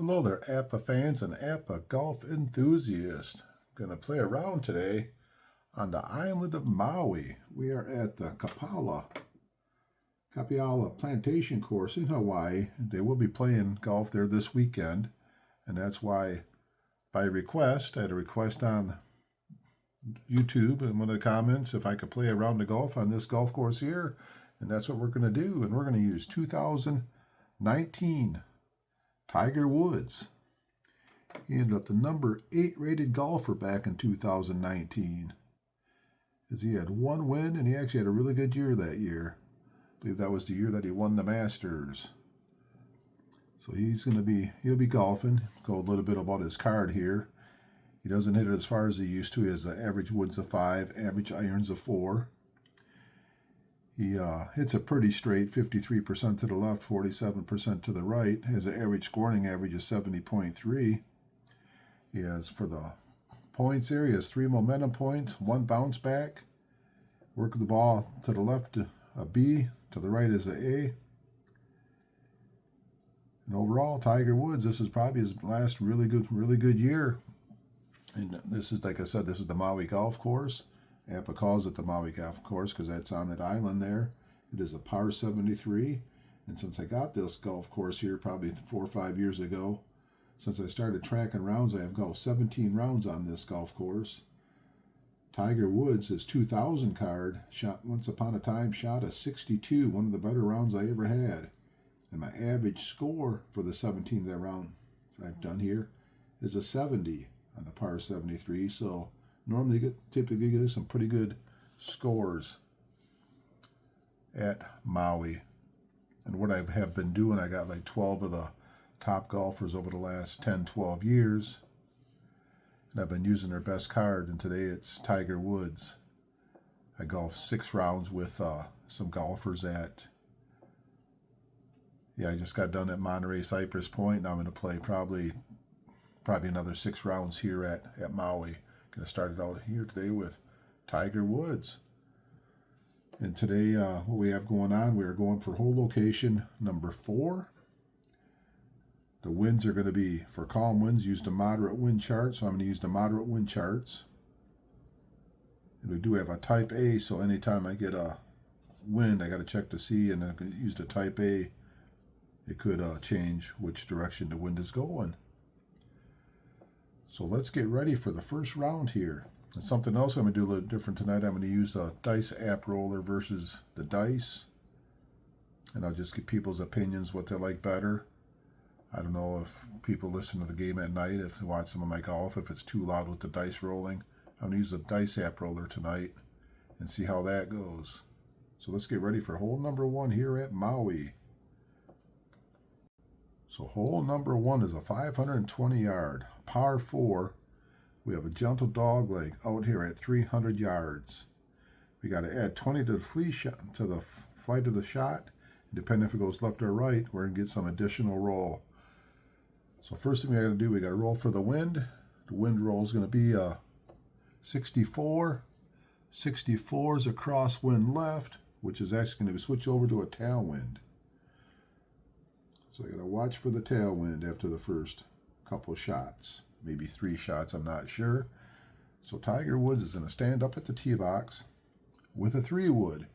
Hello there, Apba fans and Apba golf enthusiasts. Going to play around today on the island of Maui. We are at the Kapalua Plantation Course in Hawaii. They will be playing golf there this weekend, and that's why, by request, I had a request on YouTube in one of the comments if I could play around the golf on this golf course here, and that's what we're going to do. And we're going to use 2019 Tiger Woods. He ended up the number 8 rated golfer back in 2019. As he had one win, and he actually had a really good year that year. I believe that was the year that he won the Masters. So he'll be golfing. Go a little bit about his card here. He doesn't hit it as far as he used to. He has an average woods of 5, average irons of 4. He hits it pretty straight, 53% to the left, 47% to the right. Has an average scoring average of 70.3. He has, for the points there, he has 3 momentum points, 1 bounce back. Work the ball to the left, a B, to the right is a A. And overall, Tiger Woods, this is probably his last really good year. And this is, like I said, this is the Maui Golf Course. Apba calls it the Maui Golf Course because that's on that island there. It is a par 73. And since I got this golf course here probably 4 or 5 years ago, since I started tracking rounds, I have golfed 17 rounds on this golf course. Tiger Woods, his 2000 card, shot once upon a time, shot a 62, one of the better rounds I ever had. And my average score for the 17th round I've done here is a 70 on the par 73. So normally typically get some pretty good scores at Maui. And what I have been doing, I got like 12 of the top golfers over the last 10, 12 years. And I've been using their best card, and today it's Tiger Woods. I golfed 6 rounds with some golfers at, I just got done at Monterey Cypress Point. Now I'm going to play probably another 6 rounds here at Maui. Going to start it out here today with Tiger Woods. And today, what we have going on, we are going for hole location number 4. The winds are going to be, for calm winds, use the moderate wind chart. So I'm going to use the moderate wind charts. And we do have a type A, so anytime I get a wind, I got to check to see, and I can use the type A. It could change which direction the wind is going. So let's get ready for the first round here. And something else I'm going to do a little different tonight. I'm going to use a dice app roller versus the dice. And I'll just get people's opinions, what they like better. I don't know if people listen to the game at night, if they watch some of my golf, if it's too loud with the dice rolling. I'm going to use a dice app roller tonight and see how that goes. So let's get ready for hole number 1 here at Maui. So hole number 1 is a 520 yard, par 4. We have a gentle dog leg out here at 300 yards. We got to add 20 to the flight of the shot. Depending if it goes left or right, we're going to get some additional roll. So first thing we got to do, we got to roll for the wind. The wind roll is going to be 64. 64 is a crosswind left, which is actually going to switch over to a tailwind. So I got to watch for the tailwind after the first couple shots. Maybe 3 shots, I'm not sure. So Tiger Woods is going to stand up at the tee box with a 3-wood.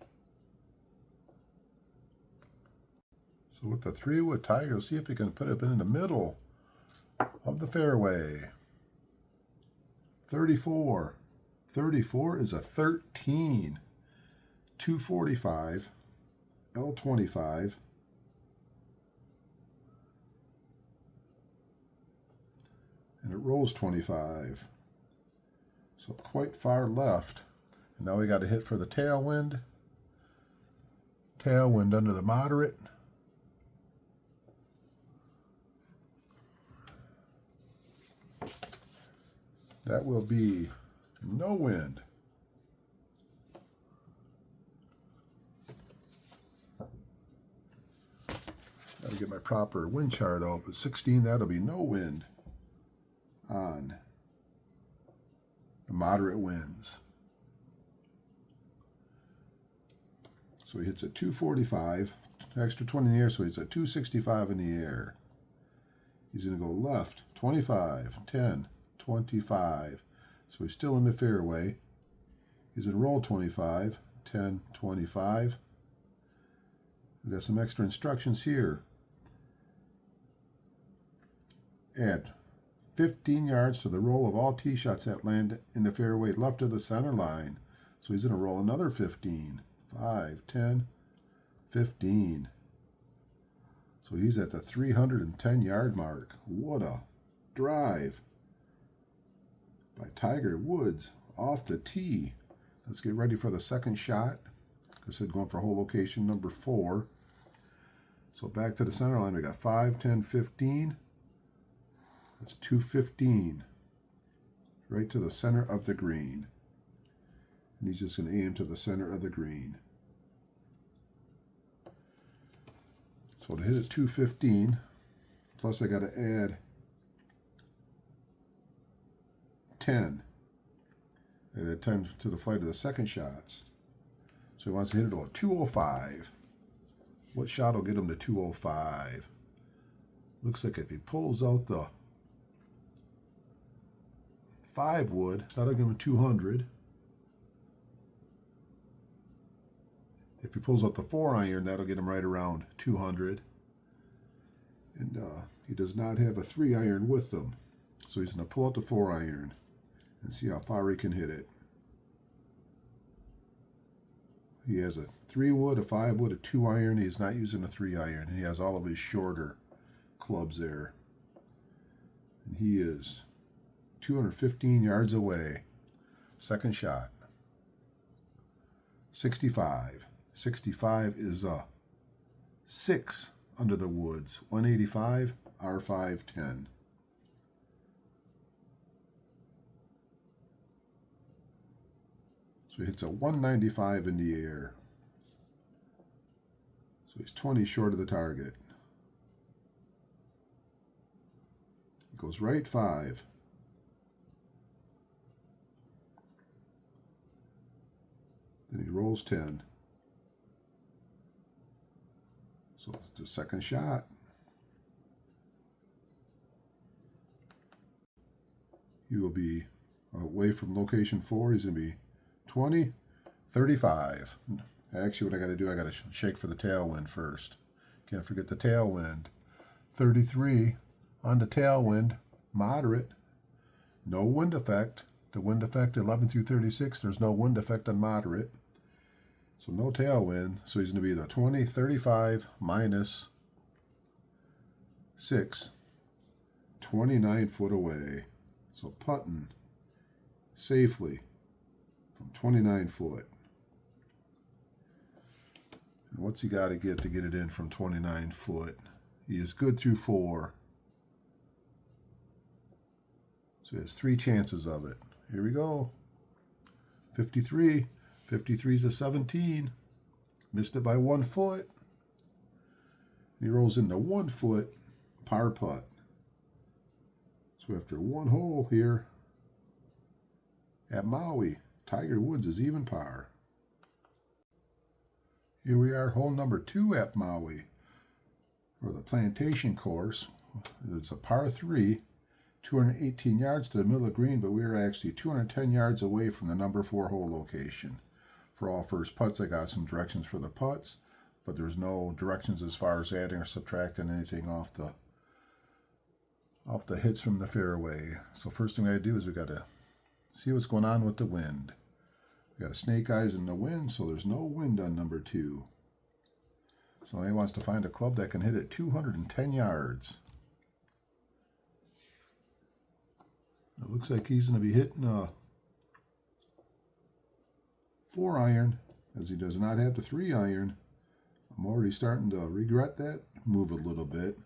So with the 3-wood, Tiger will see if he can put it in the middle of the fairway. 34. 34 is a 13. 245. L25. And it rolls 25. So quite far left. And now we got to hit for the tailwind. Tailwind under the moderate. That will be no wind. Got to get my proper wind chart out, but 16, that'll be no wind on the moderate winds. So he hits at 245, extra 20 in the air, so he's at 265 in the air. He's going to go left, 25, 10, 25. So he's still in the fairway. He's going to roll 25, 10, 25. We've got some extra instructions here. Add 15 yards to the roll of all tee shots that land in the fairway left of the center line. So he's going to roll another 15. 5, 10, 15. So he's at the 310-yard mark. What a drive by Tiger Woods off the tee. Let's get ready for the second shot. Like I said, going for hole location number 4. So back to the center line, we got 5, 10, 15. That's 215. Right to the center of the green. And he's just going to aim to the center of the green. So to hit it 215, plus I got to add 10. Add 10 to the flight of the second shots. So he wants to hit it at 205. What shot will get him to 205? Looks like if he pulls out the 5 wood, that'll give him 200. If he pulls out the 4 iron, that'll get him right around 200. And he does not have a 3 iron with him. So he's going to pull out the 4 iron and see how far he can hit it. He has a 3 wood, a 5 wood, a 2 iron. He's not using a 3 iron. And he has all of his shorter clubs there. And he is 215 yards away. Second shot. 65. 65 is a 6 under the woods. 185, R5, 10. So he hits a 195 in the air. So he's 20 short of the target. He goes right 5. Then he rolls 10. So the second shot. He will be away from location 4. He's going to be 20, 35. Actually, what I got to do, I got to shake for the tailwind first. Can't forget the tailwind. 33 on the tailwind, moderate. No wind effect. The wind effect 11 through 36, there's no wind effect on moderate. So no tailwind. So he's going to be the 20, 35 minus 6, 29 foot away. So putting safely from 29 foot. And what's he got to get it in from 29 foot? He is good through 4. So he has 3 chances of it. Here we go. 53. 53 is a 17. Missed it by 1 foot. He rolls into 1 foot par putt. So after 1 hole here at Maui, Tiger Woods is even par. Here we are, hole number 2 at Maui, or the Plantation Course. It's a par 3, 218 yards to the middle of the green, but we are actually 210 yards away from the number 4 hole location. For all first putts, I got some directions for the putts, but there's no directions as far as adding or subtracting anything off the hits from the fairway. So first thing I do is we got to see what's going on with the wind. We got a snake eyes in the wind, so there's no wind on number 2. So he wants to find a club that can hit it 210 yards. It looks like he's going to be hitting a 4 iron, as he does not have the 3 iron. I'm already starting to regret that move a little bit.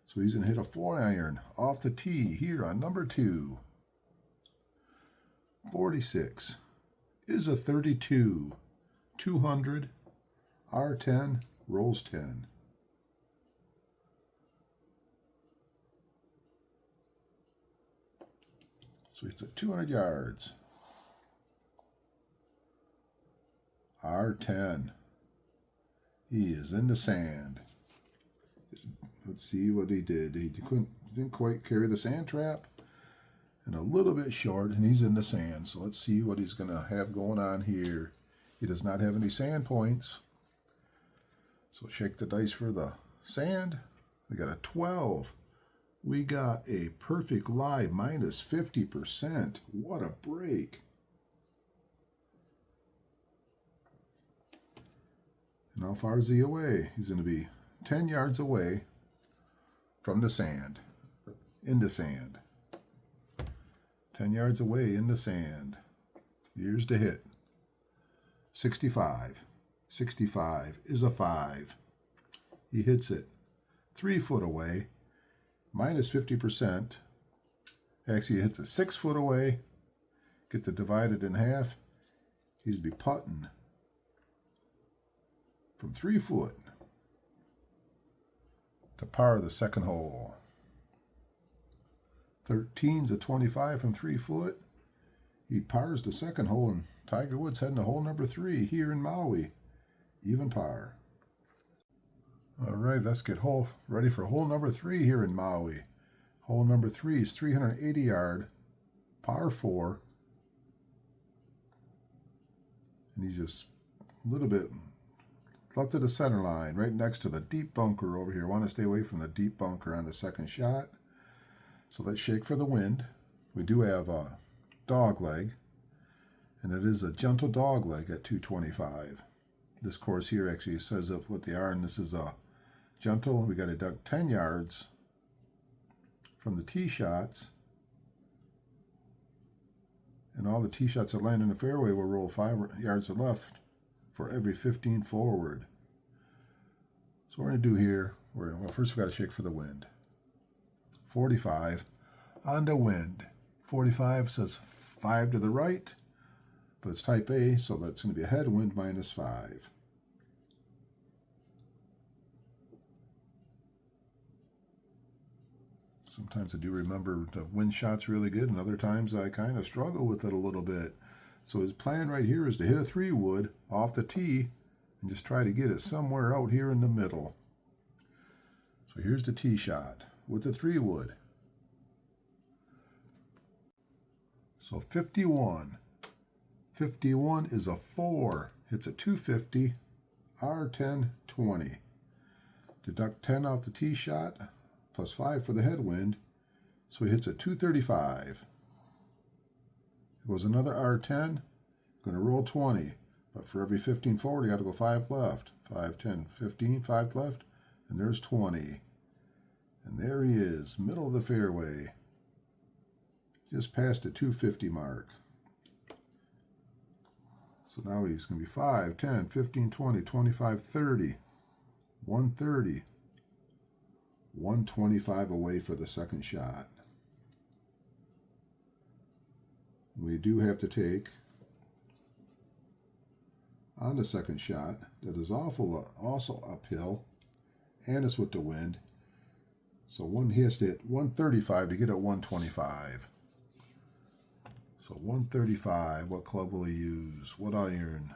So he's going to hit a 4 iron off the tee here on number 2. 46 is a 32. 200, R10, rolls 10. So it's at 200 yards. R10. He is in the sand. Let's see what he did. He couldn't didn't quite carry the sand trap, and a little bit short, and he's in the sand. So let's see what he's going to have going on here. He does not have any sand points. So shake the dice for the sand. We got a 12. We got a perfect lie, minus 50%. What a break. And how far is he away? He's going to be 10 yards away from the sand, in the sand. 10 yards away in the sand. Here's the hit. 65. 65 is a 5. He hits it 3 foot away, minus 50%. Actually, he hits it 6 foot away. Get it divided in half. He's be putting from 3 foot to par the second hole. 13's a 25 from 3 foot. He pars the second hole, and Tiger Woods heading to hole number 3 here in Maui. Even par. All right, let's get ready for hole number 3 here in Maui. Hole number 3 is 380 yard, par 4. And he's just a little bit left of the center line, right next to the deep bunker over here. Want to stay away from the deep bunker on the second shot. So let's shake for the wind. We do have a dog leg, and it is a gentle dog leg at 225. This course here actually says of what they are, and this is a gentle. We got to duck 10 yards from the tee shots, and all the tee shots that land in the fairway will roll 5 yards to left for every 15 forward. So what we're going to do here, well, first we got to shake for the wind. 45 on the wind. 45 says 5 to the right, but it's type A, so that's going to be a headwind minus 5. Sometimes I do remember the wind shots really good, and other times I kind of struggle with it a little bit. So his plan right here is to hit a 3-wood off the tee and just try to get it somewhere out here in the middle. So here's the tee shot with the 3-wood. So 51. 51 is a 4. Hits a 250. R10, 20. Deduct 10 off the tee shot, plus 5 for the headwind. So he hits a 235. It goes another R10. Going to roll 20. But for every 15 forward, you got to go 5 left. 5, 10, 15, 5 left. And there's 20. And there he is, middle of the fairway. Just past the 250 mark. So now he's going to be 5, 10, 15, 20, 25, 30, 130, 125 away for the second shot. We do have to take on the second shot that is also uphill, and it's with the wind. So one has to hit 135 to get at 125. So 135, what club will he use? What iron?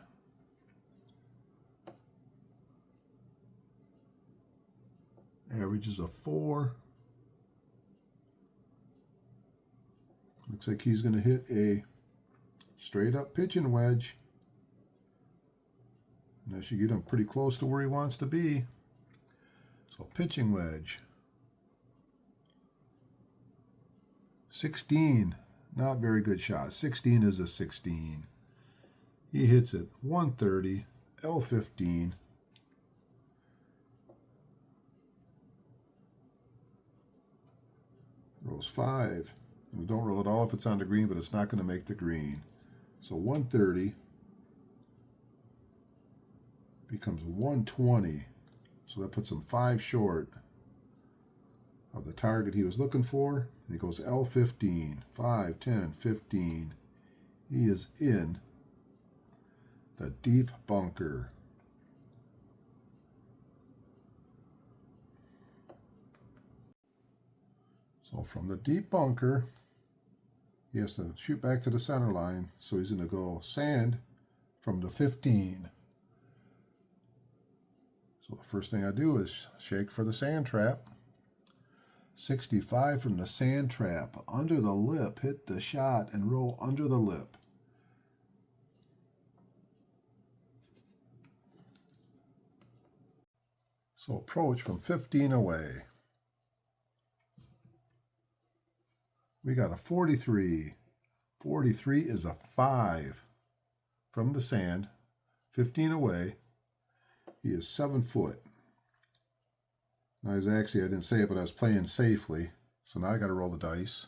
Average is a 4. Looks like he's going to hit a straight up pitching wedge. And that should get him pretty close to where he wants to be. So pitching wedge. 16. Not very good shot. 16 is a 16. He hits it 130, L15. Rolls 5. We don't roll it all if it's on the green, but it's not going to make the green. So 130 becomes 120. So that puts him 5 short of the target he was looking for. And he goes L15, 5, 10, 15. He is in the deep bunker. So from the deep bunker, he has to shoot back to the center line. So he's going to go sand from the 15. So the first thing I do is shake for the sand trap. 65 from the sand trap. Under the lip. Hit the shot and roll under the lip. So approach from 15 away. We got a 43. 43 is a 5 from the sand. 15 away. He is 7 foot. Now he's actually, I didn't say it, but I was playing safely. So now I got to roll the dice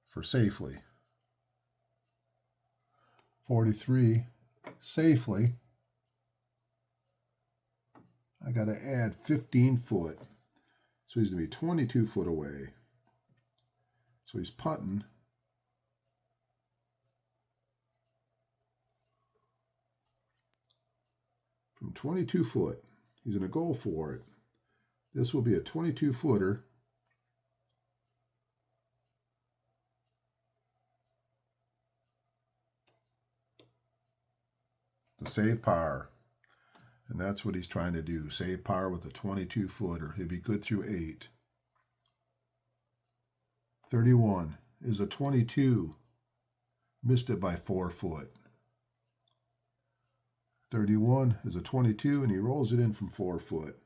for safely. 43 safely. I got to add 15 foot. So he's going to be 22 foot away. So he's putting. From 22 foot. He's going to go for it. This will be a 22 footer. To save par. And that's what he's trying to do. Save par with a 22 footer. He'll be good through 8. 31 is a 22. Missed it by 4 foot. 31 is a 22 and he rolls it in from 4 foot.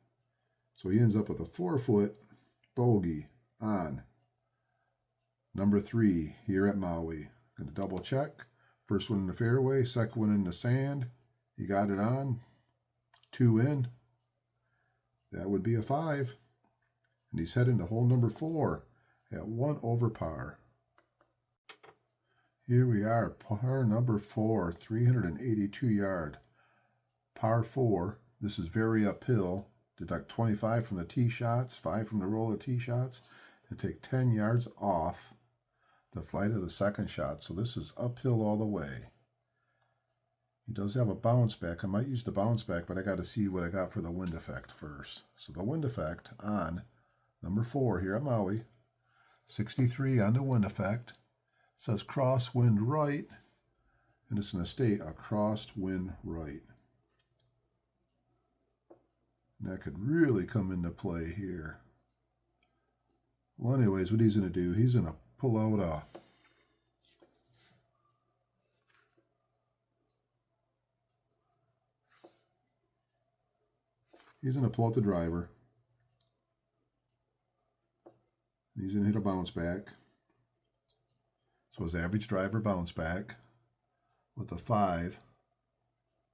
So he ends up with a 4 foot bogey on number 3 here at Maui. Going to double check. First one in the fairway, second one in the sand. He got it on. 2 in. That would be a 5. And he's heading to hole number 4 at 1 over par. Here we are, par number 4, 382 yard. Par 4. This is very uphill. Deduct 25 from the tee shots, 5 from the roll of tee shots, and take 10 yards off the flight of the second shot. So this is uphill all the way. He does have a bounce back. I might use the bounce back, but I got to see what I got for the wind effect first. So the wind effect on number 4 here at Maui, 63 on the wind effect. It says crosswind right, and it's going to stay a crosswind right. And that could really come into play here. Well, anyways, what he's going to do, he's going to pull out a the driver. He's going to hit a bounce back. So his average driver bounce back with a 5.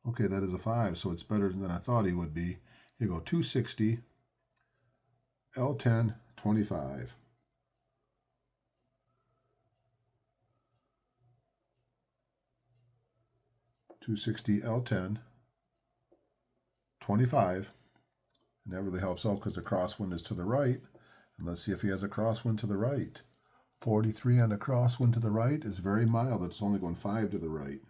Okay, that is a 5, so it's better than I thought he would be. You go 260, L10, 25. .260 L10, 25. And that really helps out because the crosswind is to the right. And let's see if he has a crosswind to the right. 43 on the crosswind to the right is very mild. It's only going 5 to the right.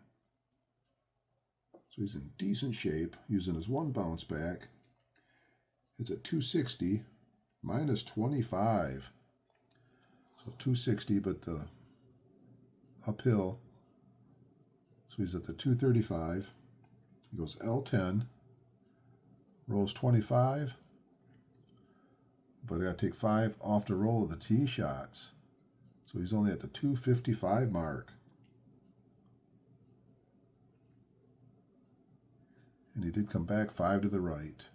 So he's in decent shape using his 1 bounce back. It's at 260 minus 25. So 260, but the uphill. So he's at the 235. He goes L10. Rolls 25. But I got to take 5 off the roll of the tee shots. So he's only at the 255 mark. And he did come back 5 to the right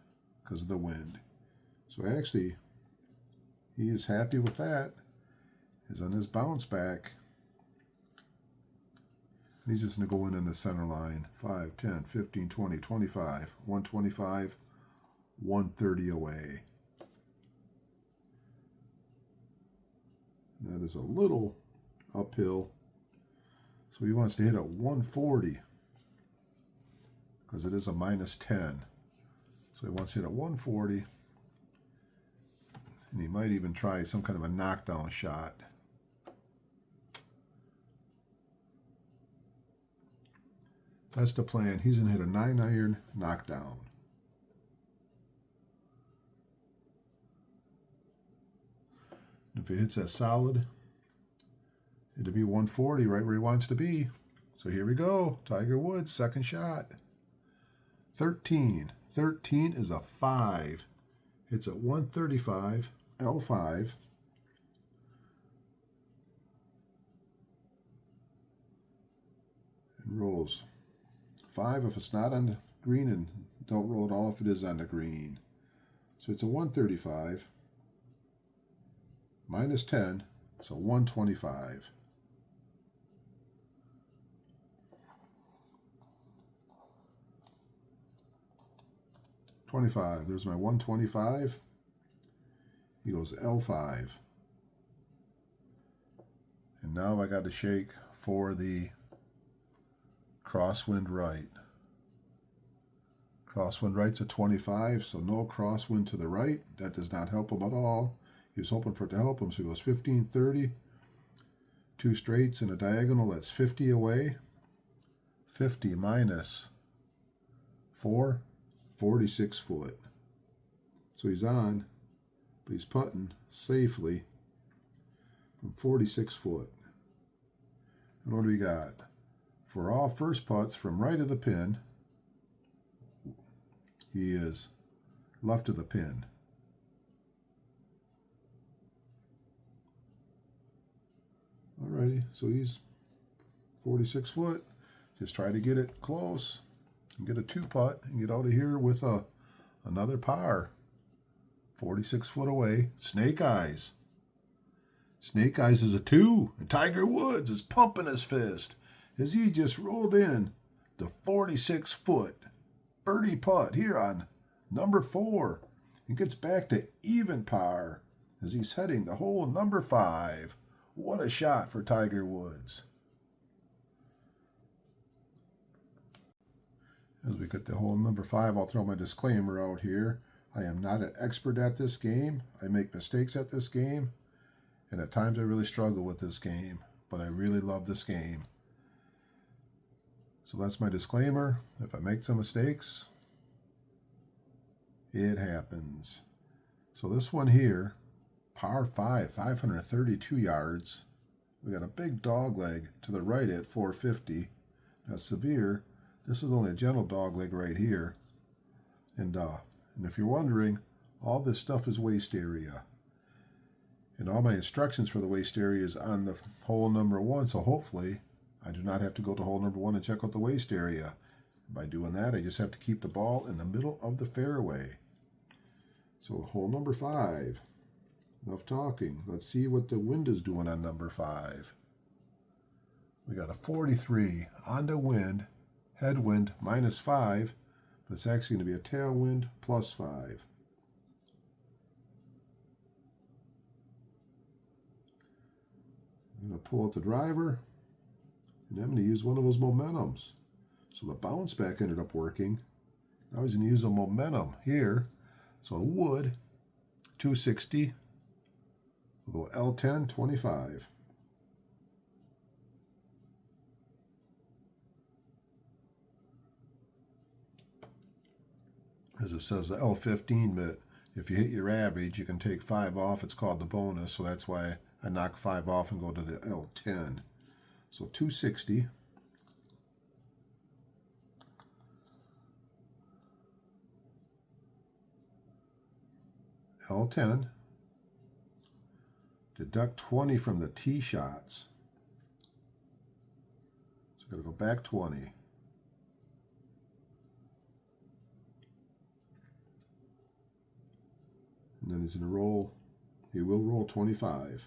because of the wind. So actually, he is happy with that. He's on his bounce back. He's just going to go in the center line. 5, 10, 15, 20, 25. 125, 130 away. That is a little uphill. So he wants to hit a 140 because it is a minus 10. So he wants to hit a 140. And he might even try some kind of a knockdown shot. That's the plan. He's going to hit a 9-iron knockdown. If he hits that solid, it'll be 140 right where he wants to be. So here we go. Tiger Woods, second shot. 13. 13 is a 5. Hits at 135. L5. And rolls 5 if it's not on the green, and don't roll it all if it is on the green. So it's a 135 minus 10, so 125. There's my 125. He goes L5. And now I got to shake for the crosswind right. Crosswind right's a 25, so no crosswind to the right. That does not help him at all. He was hoping for it to help him, so he goes 15, 30. 2 straights and a diagonal, that's 50 away. 50 minus 4, 46 foot. So he's on, but he's putting safely from 46 foot. And what do we got? For all first putts from right of the pin, he is left of the pin. Alrighty, so he's 46 foot. Just try to get it close and get a 2-putt and get out of here with another par. 46 foot away. Snake Eyes. Snake Eyes is a 2, and Tiger Woods is pumping his fist as he just rolled in the 46 foot birdie putt here on number 4 and gets back to even par as he's heading to hole number 5. What a shot for Tiger Woods. As we get to hole number 5, I'll throw my disclaimer out here. I am not an expert at this game. I make mistakes at this game, and at times I really struggle with this game, but I really love this game. So that's my disclaimer. If I make some mistakes, it happens. So this one here, par 5, 532 yards. We got a big dog leg to the right at 450. Now severe, this is only a gentle dog leg right here. And if you're wondering, all this stuff is waist area. And all my instructions for the waist area is on the hole number 1, so hopefully I do not have to go to hole number 1 and check out the waist area. By doing that, I just have to keep the ball in the middle of the fairway. So hole number 5. Enough talking. Let's see what the wind is doing on number 5. We got a 43 on the wind, headwind -5, but it's actually going to be a tailwind +5. I'm going to pull out the driver, and I'm going to use one of those momentums. So the bounce back ended up working. Now he's going to use a momentum here. So it would 260. We'll go L10, 25. As it says, the L15, but if you hit your average, you can take 5 off. It's called the bonus, so that's why I knock 5 off and go to the L10. So 260. L10. Deduct 20 from the tee shots. So I'm going to go back 20. And then he's going to roll. He will roll 25.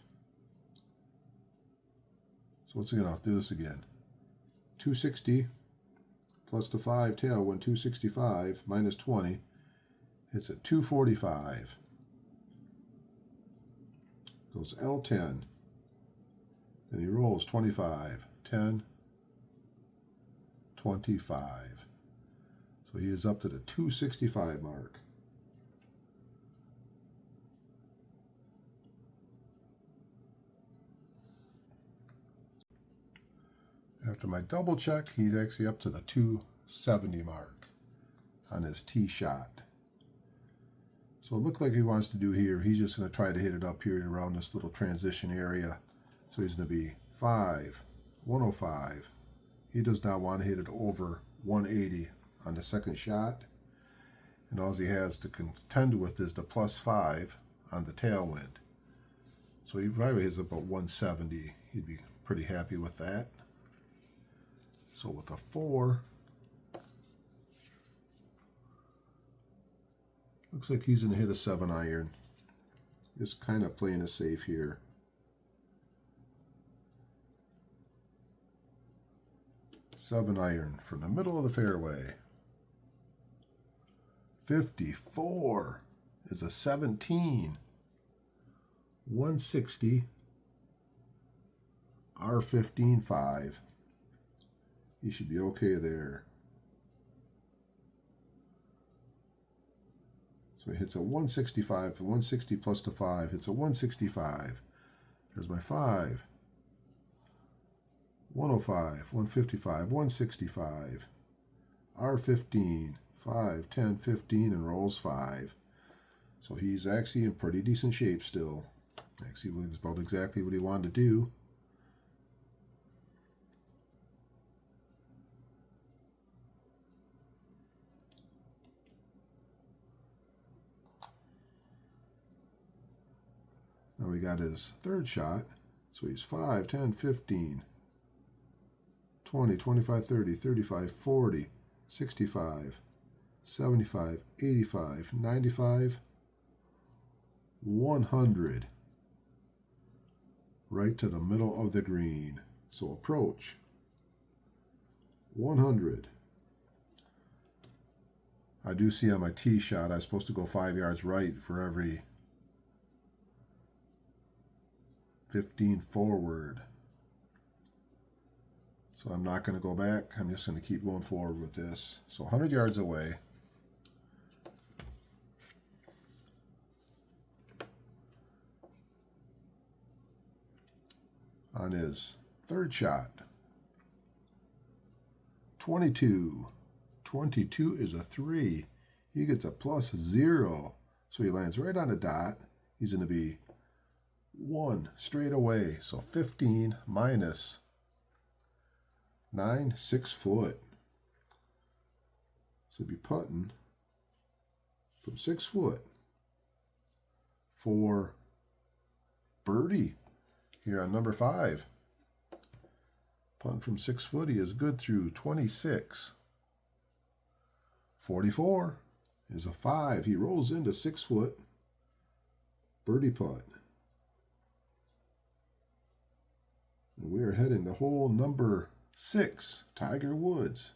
So once again, I'll do this again. 260 plus the 5 tailwind, 265 minus 20. It's at 245. Goes L10. Then he rolls 25. 10, 25. So he is up to the 265 mark. After my double check, he's actually up to the 270 mark on his tee shot. So it looked like he wants to do here. He's just going to try to hit it up here around this little transition area. So he's going to be 5, 105. He does not want to hit it over 180 on the second shot. And all he has to contend with is the +5 on the tailwind. So he probably has about 170. He'd be pretty happy with that. So with a 4, looks like he's going to hit a 7-iron. Just kind of playing it safe here. Seven-iron from the middle of the fairway. 54 is a 17. 160. R15 5. You should be okay there. So he hits a 165. 160 plus the 5 hits a 165. There's my 5. 105, 155, 165. R15, 5, 10, 15, and rolls 5. So he's actually in pretty decent shape still. Actually, it's about exactly what he wanted to do. Now we got his third shot. So he's 5, 10, 15, 20, 25, 30, 35, 40, 65, 75, 85, 95, 100. Right to the middle of the green. So approach. 100. I do see on my tee shot I'm supposed to go 5 yards right for every 15 forward. So I'm not going to go back. I'm just going to keep going forward with this. So 100 yards away. On his third shot. 22. 22 is a 3. He gets a +0. So he lands right on the dot. He's going to be 1 straight away. So 15 minus 9, 6 foot. So he'd be putting from 6 foot for birdie here on number 5. Putting from 6 foot, he is good through 26. 44 is a 5. He rolls into 6 foot. Birdie putt. And we are heading to hole number 6, Tiger Woods.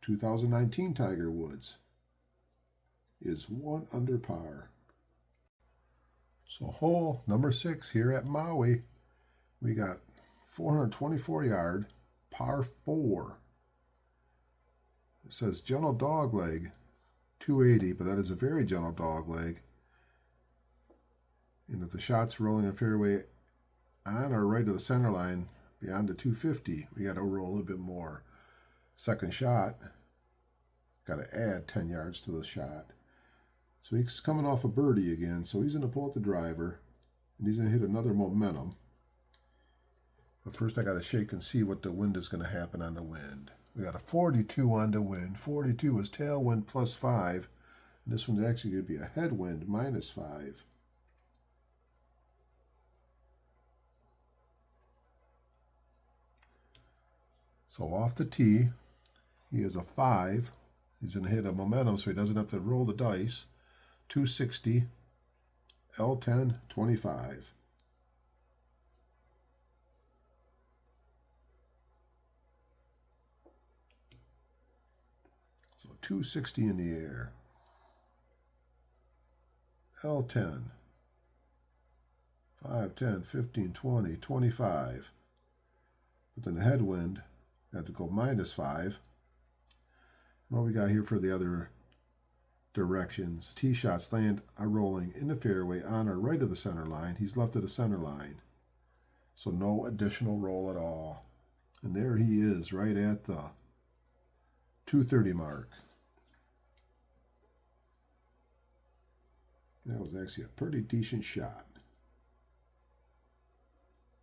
2019 Tiger Woods is 1 under par. So hole number 6 here at Maui. We got 424 yard, par 4. It says gentle dog leg, 280, but that is a very gentle dog leg. And if the shot's rolling in fairway on or right of the center line, beyond the 250, we got to roll a little bit more. Second shot, got to add 10 yards to the shot. So he's coming off a birdie again, so he's going to pull up the driver, and he's going to hit another momentum. But first I got to shake and see what the wind is going to happen on the wind. We got a 42 on the wind. 42 is tailwind +5. And this one's actually going to be a headwind -5. So off the tee, he is a 5. He's going to hit a momentum so he doesn't have to roll the dice. 260, L10, 25. So 260 in the air. L10, 5, 10, 15, 20, 25. But then the headwind, have to go -5. What we got here for the other directions. Tee shots are rolling in the fairway on or right of the center line. He's left of the center line. So no additional roll at all. And there he is right at the 230 mark. That was actually a pretty decent shot.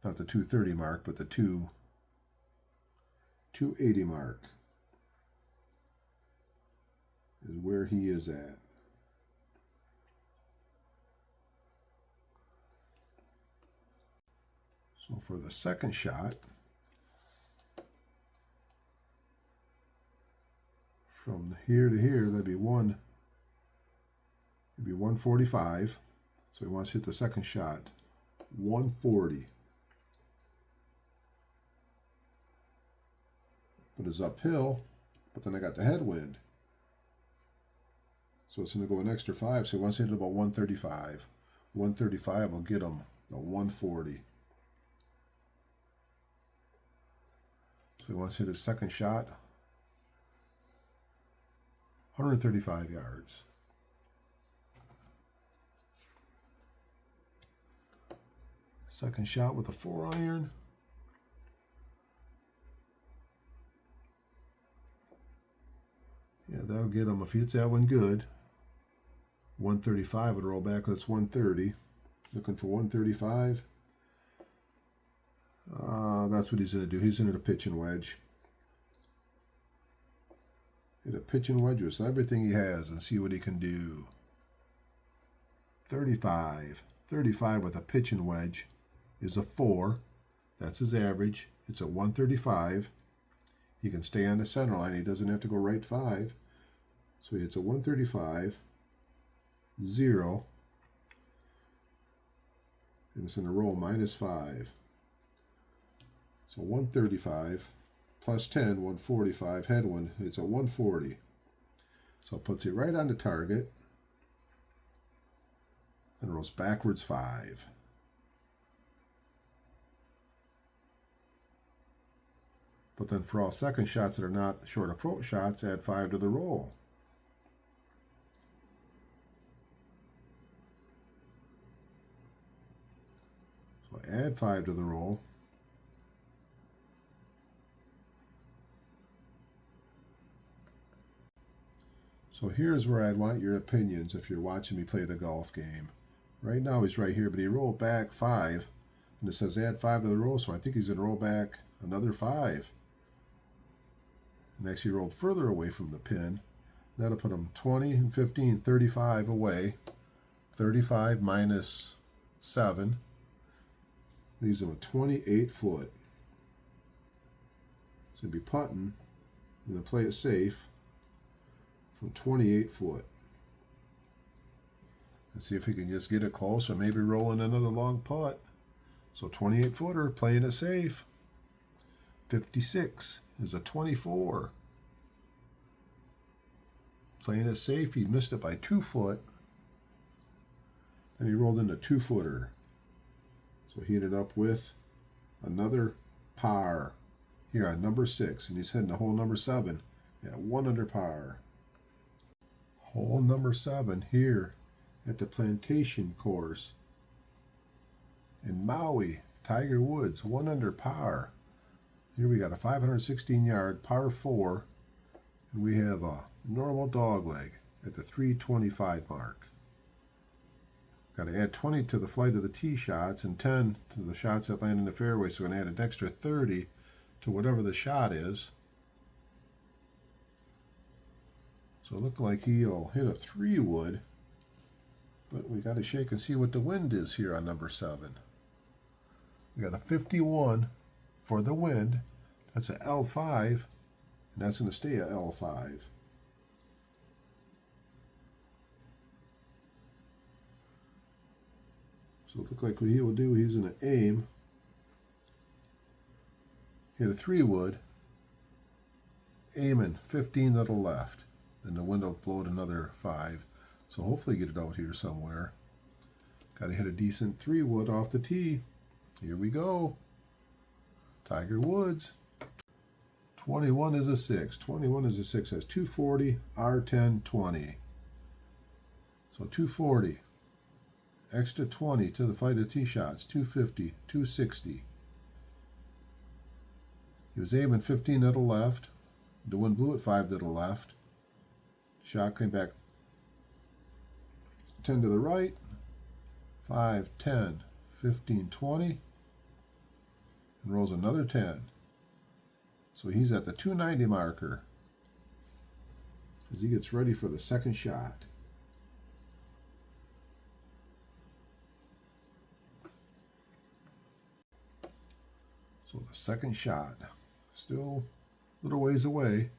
Not the 230 mark, but the 280 mark is where he is at. So for the second shot, from here to here, that'd be 145. So he wants to hit the second shot, 140. But it's uphill, but then I got the headwind. So it's going to go an extra 5. So he wants to hit about 135. 135 will get him the 140. So he wants to hit his second shot, 135 yards. Second shot with a 4-iron. Yeah, that'll get him, if he hits that one good, 135 would roll back. That's 130. Looking for 135. That's what he's going to do. He's going to hit a pitching wedge. Hit a pitching wedge with everything he has and see what he can do. 35. 35 with a pitching wedge is a 4. That's his average. It's a 135. He can stay on the center line. He doesn't have to go right 5. So he hits a 135, 0, and it's going to roll -5. So 135 plus 10, 145, headwind, it's a 140. So it puts it right on the target and rolls backwards 5. But then for all second shots that are not short approach shots, add 5 to the roll. So add 5 to the roll. So here's where I'd want your opinions if you're watching me play the golf game. Right now he's right here, but he rolled back 5, and it says add 5 to the roll, so I think he's going to roll back another 5. And actually rolled further away from the pin. That'll put him 20 and 15, 35 away. 35 minus 7 leaves him a 28 foot. So he'll be putting, I'm going to play it safe from 28 foot. Let's see if he can just get it close or maybe roll in another long putt. So 28 footer, playing it safe. 56 is a 24. Playing it safe, he missed it by 2 foot. Then he rolled in a 2-footer. So he ended up with another par here on number 6, and he's heading to hole number 7 at 1 under par. Hole number 7 here at the Plantation Course in Maui, Tiger Woods, 1 under par. Here we got a 516-yard par 4, and we have a normal dog leg at the 325 mark. Got to add 20 to the flight of the tee shots and 10 to the shots that land in the fairway, so we're going to add an extra 30 to whatever the shot is. So it looked like he'll hit a 3-wood, but we got to shake and see what the wind is here on number 7. We got a 51 for the wind. That's an L5, and that's going to stay a L5. So it looked like what he will do, he's going to aim, hit a 3-wood, aiming 15 to the left. Then the wind will blow it another 5. So hopefully get it out here somewhere. Got to hit a decent 3-wood off the tee. Here we go. Tiger Woods. 21 is a 6. 21 is a 6. Has 240, R10, 20. So 240. Extra 20 to the flight of tee shots. 250, 260. He was aiming 15 to the left. The wind blew it 5 to the left. Shot came back 10 to the right. 5, 10, 15, 20. And rolls another 10. So he's at the 290 marker as he gets ready for the second shot. So the second shot, still a little ways away.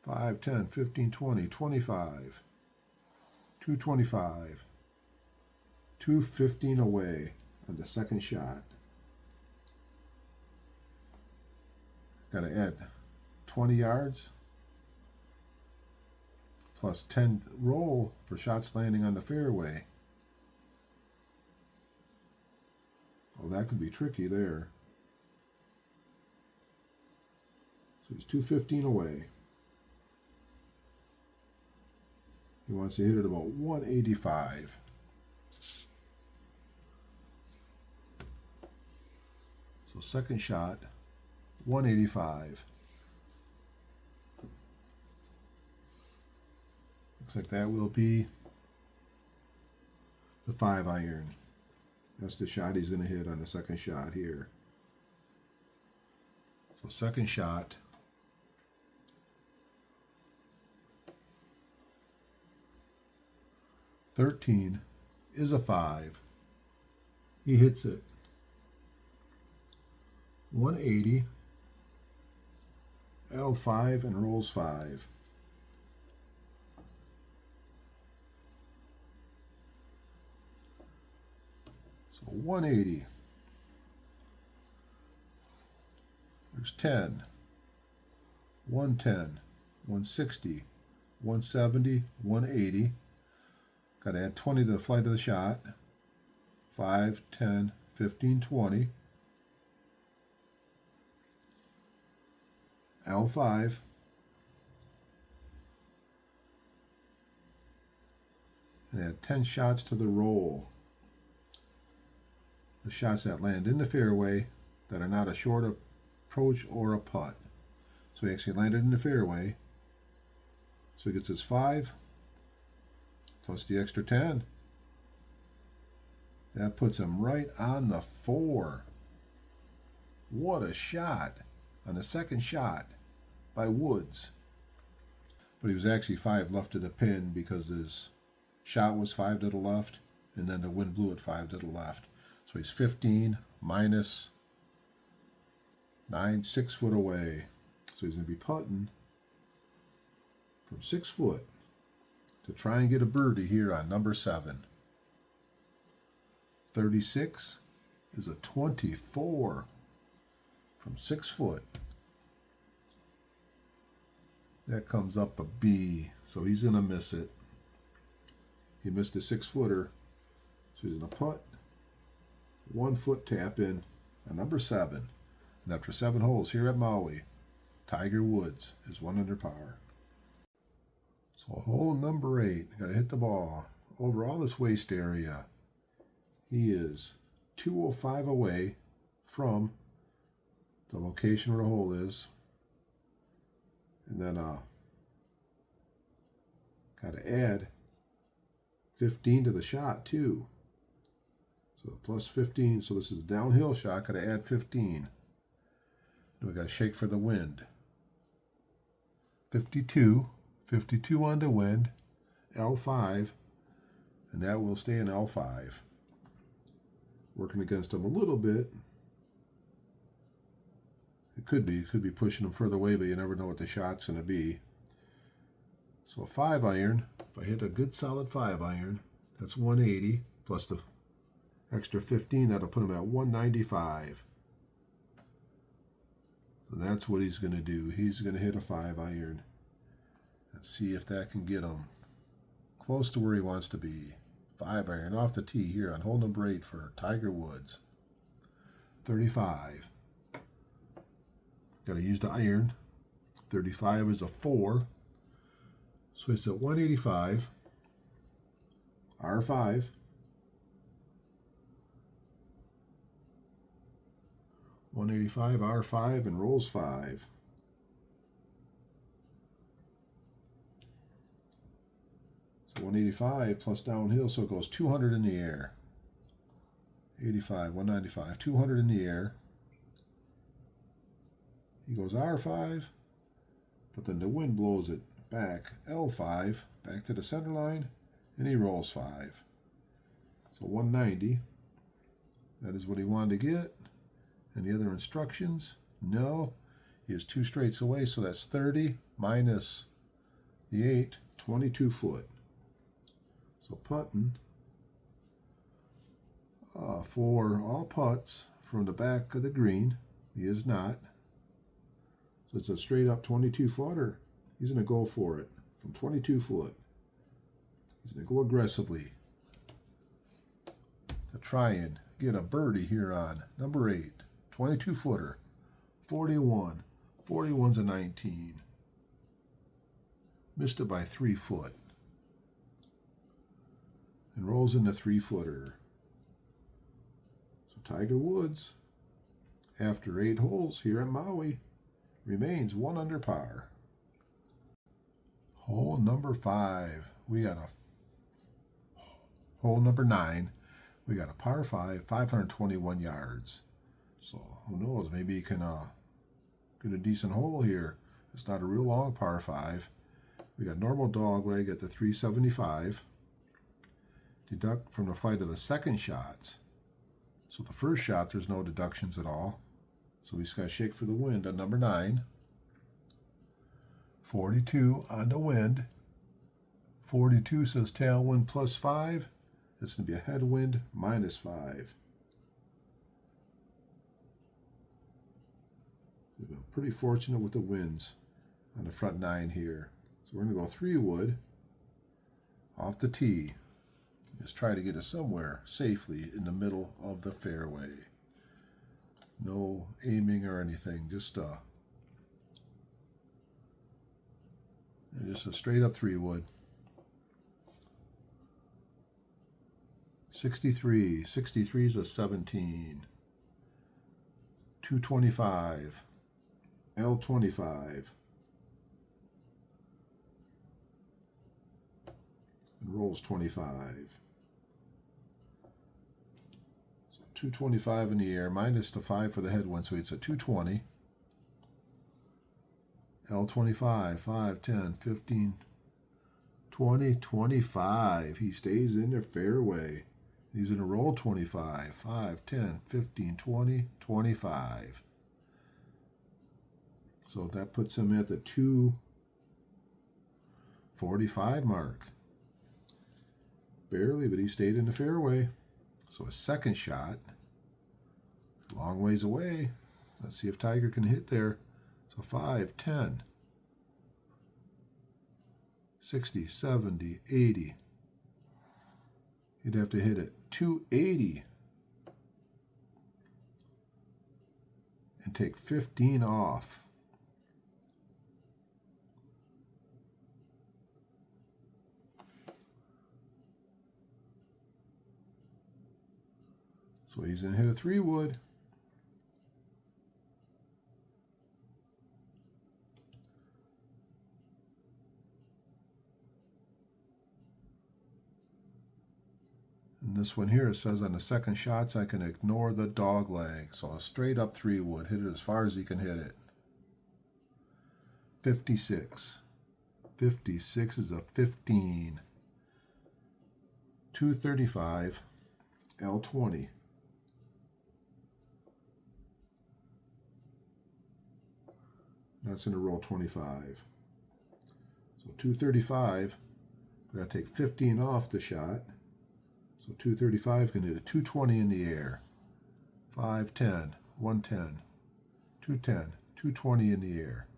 5, 10, 15, 20, 25, 225, 215 away on the second shot. Got to add 20 yards plus 10 roll for shots landing on the fairway. Oh, that could be tricky there. So he's 215 away. He wants to hit it about 185. So second shot, 185. Looks like that will be the 5-iron. That's the shot he's going to hit on the second shot here. So second shot. $13 is a 5. He hits it. 180. L5 and rolls 5. So 180. There's 10. 110. 160. 170. 180. Got to add 20 to the flight of the shot. 5, 10, 15, 20. L5. And add 10 shots to the roll. The shots that land in the fairway that are not a short approach or a putt. So he actually landed in the fairway. So he gets his 5 plus the extra 10. That puts him right on the 4. What a shot on the second shot by Woods. But he was actually 5 left to the pin because his shot was 5 to the left, and then the wind blew it 5 to the left. So he's 15 minus 9, 6 foot away. So he's going to be putting from 6 foot to try and get a birdie here on number 7. 36 is a 24 from 6 foot. That comes up a B, so he's going to miss it. He missed a 6-footer, so he's going to putt. 1 foot tap in on number 7. And after 7 holes here at Maui, Tiger Woods is 1 under par. So hole number 8, got to hit the ball over all this waist area. He is 205 away from the location where the hole is. And then got to add 15 to the shot too. So plus 15, so this is a downhill shot, got to add 15. Then we got to shake for the wind. 52 on the wind, L5, and that will stay in L5. Working against him a little bit. It could be pushing him further away, but you never know what the shot's going to be. So a 5-iron, if I hit a good solid 5-iron, that's 180, plus the extra 15, that'll put him at 195. So that's what he's going to do. He's going to hit a 5-iron. Let's see if that can get him close to where he wants to be. 5-iron off the tee here on hole number 8 for Tiger Woods. 35. Got to use the iron. 35 is a 4. So it's at 185. R5. $185 R5 and rolls 5. So 185 plus downhill, so it goes 200 in the air. 85, 195, 200 in the air. He goes R5, but then the wind blows it back L5, back to the center line, and he rolls 5. So 190. That is what he wanted to get. Any other instructions? No. He is 2 straights away, so that's 30 minus the 8, 22 foot. So putting for all putts from the back of the green, he is not. So it's a straight up 22 footer. He's going to go for it from 22 foot. He's going to go aggressively to try and get a birdie here on number 8, 22 footer, 41. 41's a 19. Missed it by 3 foot. And rolls in the 3-footer. So Tiger Woods, after 8 holes here at Maui, remains 1 under par. Hole number 5. We got a hole number 9. We got a par 5, 521 yards. So who knows? Maybe you can get a decent hole here. It's not a real long par 5. We got normal dog leg at the 375. Deduct from the flight of the second shots. So the first shot, there's no deductions at all. So we just got to shake for the wind on number 9. 42 on the wind. 42 says tailwind plus 5. It's going to be a headwind minus 5. We've been pretty fortunate with the winds on the front 9 here. So we're going to go 3 wood off the tee. Just try to get us somewhere safely in the middle of the fairway. No aiming or anything, just a straight up 3 wood. 63. 63 is a 17. 225. L25. And rolls 25. 225 in the air, minus the 5 for the headwind, so it's a 220. L25, 5, 10, 15, 20, 25. He stays in the fairway. He's in a roll 25, 5, 10, 15, 20, 25. So that puts him at the 245 mark. Barely, but he stayed in the fairway. So a second shot, long ways away. Let's see if Tiger can hit there. So 5, 10, 60, 70, 80. He'd have to hit it 280 and take 15 off. So he's going to hit a 3 wood. And this one here, it says on the second shots, I can ignore the dog leg. So a straight up 3 wood. Hit it as far as he can hit it. 56. 56 is a 15. 235. L20. That's in a roll 25. So 235, we got to take 15 off the shot. So 235 can hit a 220 in the air. 5, 10, 110, 210, 220 in the air.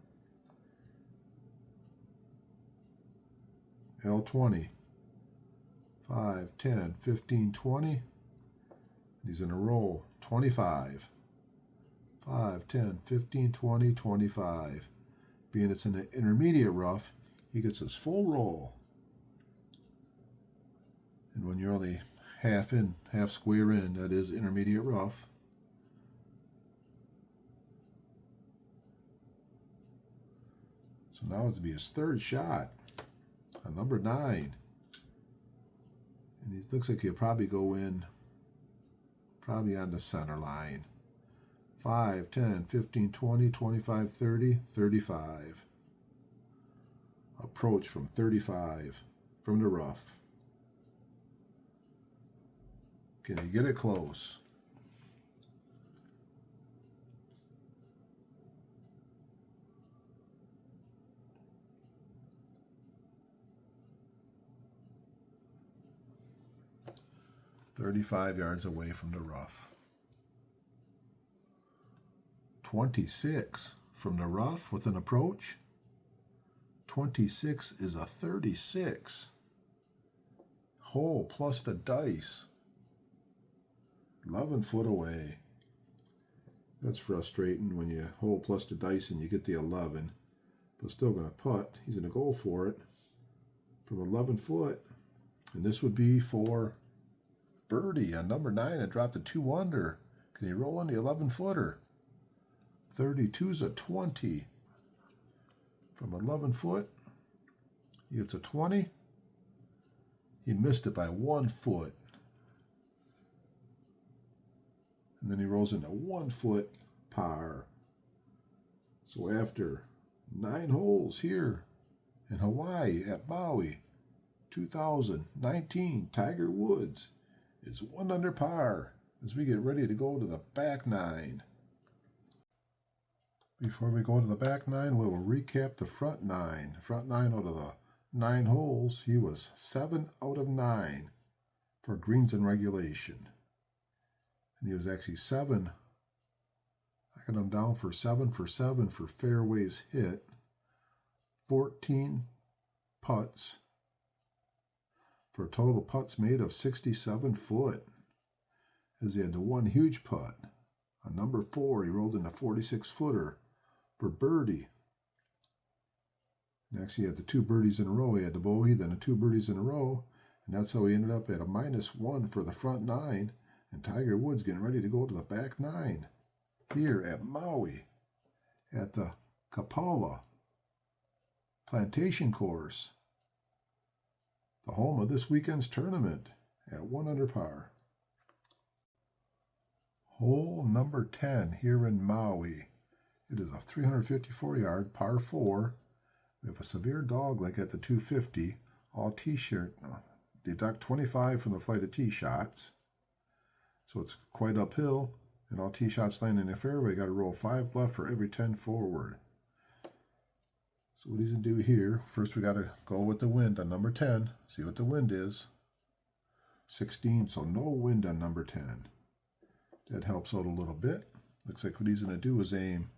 L20, 5, 10, 15, 20. He's in a roll 25. 5, 10, 15, 20, 25. Being it's in the intermediate rough, he gets his full roll. And when you're only half in, half square in, that is intermediate rough. So now it's to be his 3rd shot on number 9. And he looks like he'll probably go in, probably on the center line. 5, 10, 15, 20, 25, 30, 35. Approach from 35 from the rough. Can he get it close? 35 yards away from the rough. 26 from the rough with an approach. 26 is a 36. Hole plus the dice. 11 foot away. That's frustrating when you hole plus the dice and you get the 11. But still going to putt. He's going to go for it from 11 foot. And this would be for birdie on number 9. It dropped a 2 under. Can he roll in the 11-footer? 32 is a 20. From 11 foot, he gets a 20. He missed it by 1 foot. And then he rolls into 1 foot par. So after 9 holes here in Hawaii at Maui, 2019, Tiger Woods is 1 under par as we get ready to go to the back 9. Before we go to the back 9, we will recap the front 9. Front 9 out of the 9 holes, he was 7 out of 9 for greens in regulation. And he was actually 7. I got him down for 7 for fairways hit. 14 putts for a total putts made of 67 foot. As he had the 1 huge putt. On number 4, he rolled in a 46-footer for birdie. Next, he had the 2 birdies in a row. He had the bogey, then the 2 birdies in a row. And that's how he ended up at a -1 for the front 9. And Tiger Woods getting ready to go to the back 9 here at Maui at the Kapalua Plantation Course, the home of this weekend's tournament at 1 under par. Hole number 10 here in Maui. It is a 354-yard par 4. We have a severe dogleg at the 250. All t-shirt. Deduct 25 from the flight of tee shots. So it's quite uphill. And all tee shots landing in the fairway. Got to roll 5 left for every 10 forward. So what he's going to do here, first we got to go with the wind on number 10. See what the wind is. 16, so no wind on number 10. That helps out a little bit. Looks like what he's going to do is aim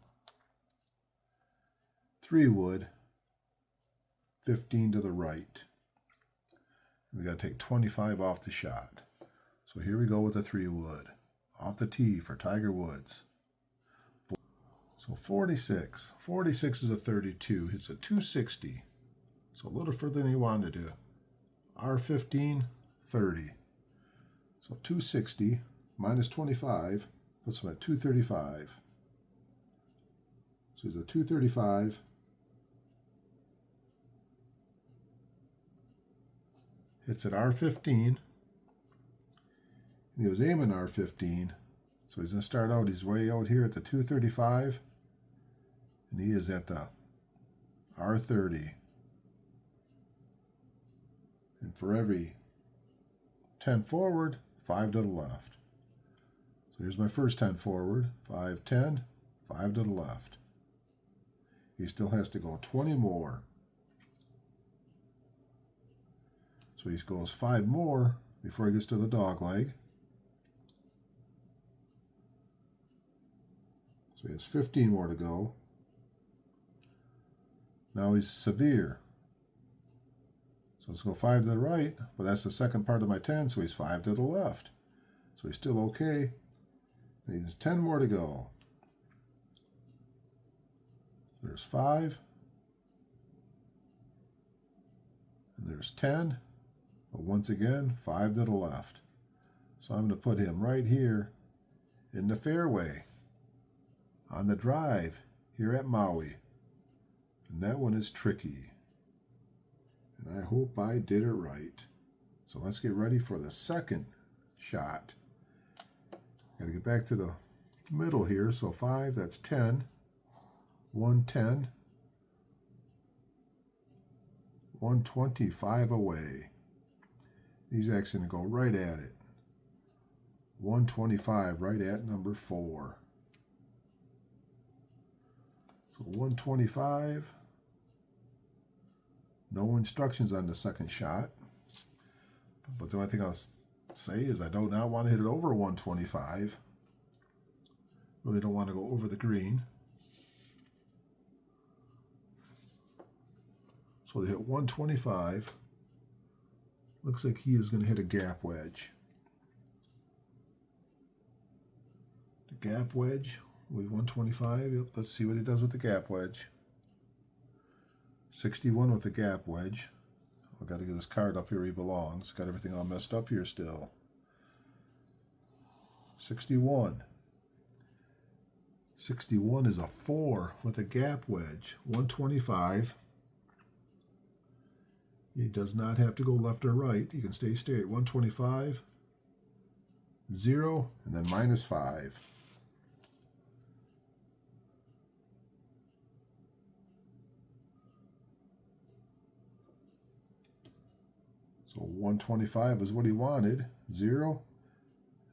3-wood, 15 to the right. We got to take 25 off the shot. So here we go with the 3-wood. Off the tee for Tiger Woods. So 46. 46 is a 32. It's a 260. So a little further than he wanted to. R15, 30. So 260 minus 25 puts him at 235. So he's a 235. Hits at R15. And he was aiming R15. So he's going to start out, he's way out here at the 235. And he is at the R30. And for every 10 forward, 5 to the left. So here's my first 10 forward, 5, 10, 5 to the left. He still has to go 20 more. So he goes 5 more before he gets to the dog leg. So he has 15 more to go. Now he's severe. So let's go 5 to the right, but that's the second part of my 10, so he's 5 to the left. So he's still okay. He has 10 more to go. There's 5. And there's 10. But once again, 5 to the left. So I'm going to put him right here in the fairway on the drive here at Maui. And that one is tricky. And I hope I did it right. So let's get ready for the second shot. Got to get back to the middle here. So 5, that's 10. 110. 125 away. He's actually going to go right at it. 125 right at number 4. So 125. No instructions on the second shot. But the only thing I'll say is I do not want to hit it over 125. Really don't want to go over the green. So to hit 125, looks like he is going to hit a gap wedge. The gap wedge with 125. Yep, let's see what he does with the gap wedge. 61 with the gap wedge. I've got to get this card up here where he belongs. Got everything all messed up here still. 61. 61 is a 4 with a gap wedge. 125. He does not have to go left or right. He can stay straight. 125, 0, and then -5. So 125 is what he wanted. 0,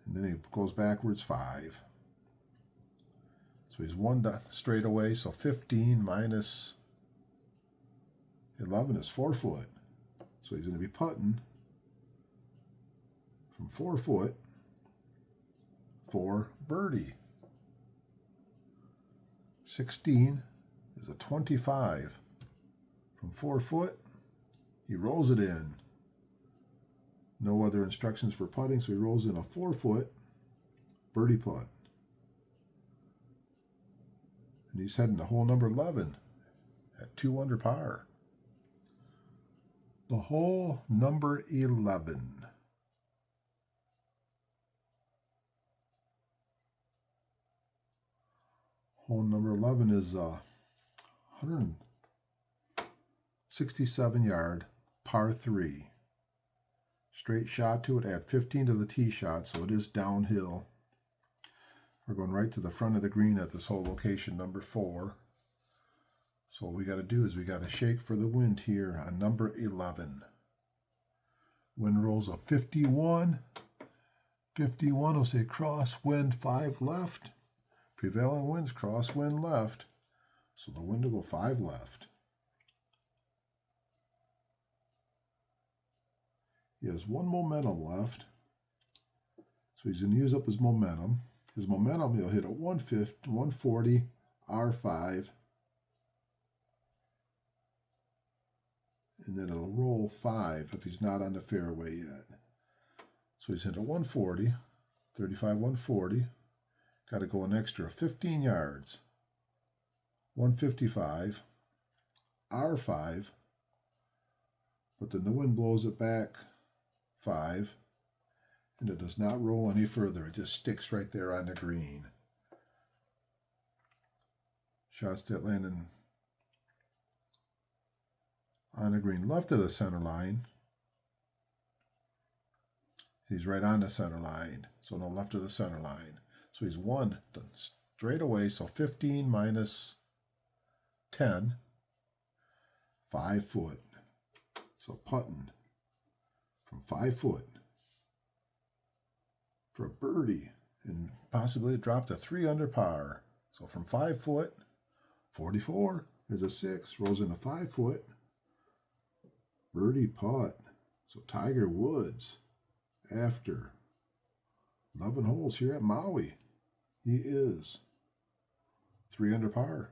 and then he goes backwards 5. So he's 1 straight away. So 15 minus 11 is 4 foot. So he's going to be putting from 4 foot for birdie. 16 is a 25. From 4 foot, he rolls it in. No other instructions for putting, so he rolls in a 4 foot birdie putt. And he's heading to hole number 11 at 2 under par. The hole number 11. Hole number 11 is a 167 yard par 3. Straight shot to it, add 15 to the tee shot, so it is downhill. We're going right to the front of the green at this hole location number 4. So what we got to do is we got to shake for the wind here on number 11. Wind rolls a 51. 51 will say crosswind 5 left. Prevailing winds crosswind left. So the wind will go 5 left. He has 1 momentum left. So he's going to use up his momentum. His momentum, he'll hit a 140 R5. And then it'll roll 5 if he's not on the fairway yet. So he's hit a 140, 35, 140. Got to go an extra 15 yards. 155, R5. But then the wind blows it back 5. And it does not roll any further. It just sticks right there on the green. Shots that landing on the green left of the center line. He's right on the center line, so no left of the center line. So he's 1 straight away, so 15 minus 10, 5 foot. So putting from 5 foot for a birdie and possibly drop to 3 under par. So from 5 foot, 44 is a 6, rolls into 5 foot. Birdie putt. So Tiger Woods, after 11 holes here at Maui, he is 3 under par.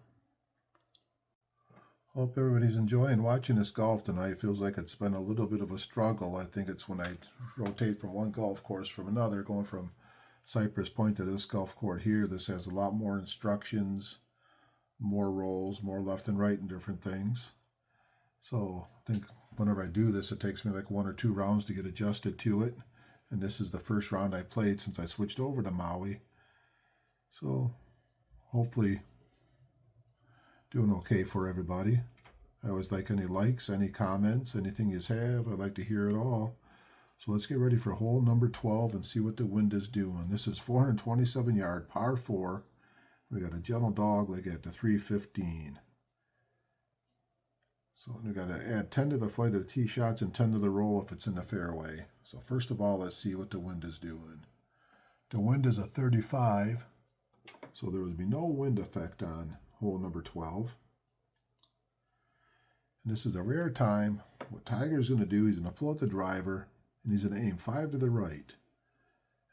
Hope everybody's enjoying watching this golf tonight. Feels like it's been a little bit of a struggle. I think it's when I rotate from one golf course from another, going from Cypress Point to this golf course here. This has a lot more instructions, more rolls, more left and right and different things. So I think whenever I do this, it takes me like 1 or 2 rounds to get adjusted to it. And this is the first round I played since I switched over to Maui. So hopefully doing okay for everybody. I always like any likes, any comments, anything you have. I'd like to hear it all. So let's get ready for hole number 12 and see what the wind is doing. This is 427 yard par 4. We got a gentle dog leg at the 315. So we got to add 10 to the flight of the tee shots and 10 to the roll if it's in the fairway. So first of all, let's see what the wind is doing. The wind is a 35, so there will be no wind effect on hole number 12. And this is a rare time. What Tiger's going to do, he's going to pull out the driver And he's going to aim 5 to the right.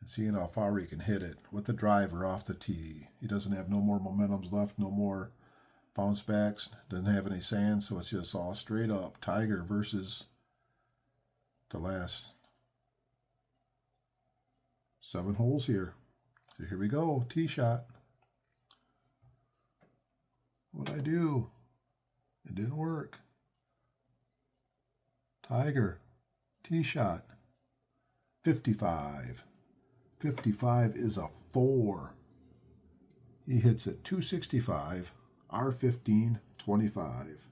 And seeing how far he can hit it with the driver off the tee. He doesn't have no more momentums left, no more bounce backs, doesn't have any sand, so it's just all straight up. Tiger versus the last 7 holes here. So here we go, tee shot. What'd I do? It didn't work. Tiger, tee shot. 55. 55 is a 4. He hits it 265, R15, 25.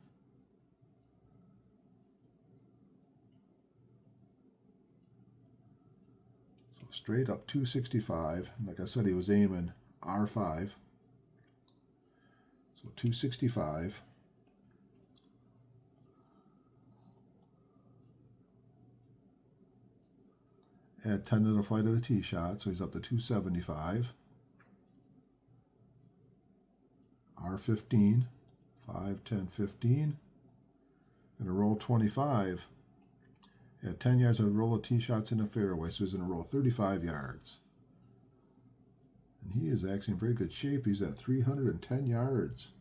So straight up 265. Like I said, he was aiming R5. So 265. Add 10 to the flight of the tee shot, so he's up to 275. R15, 5, 10, 15. Going to roll 25. At 10 yards, I'll roll the tee shots in the fairway, so he's going to roll 35 yards. And he is actually in very good shape. He's at 310 yards.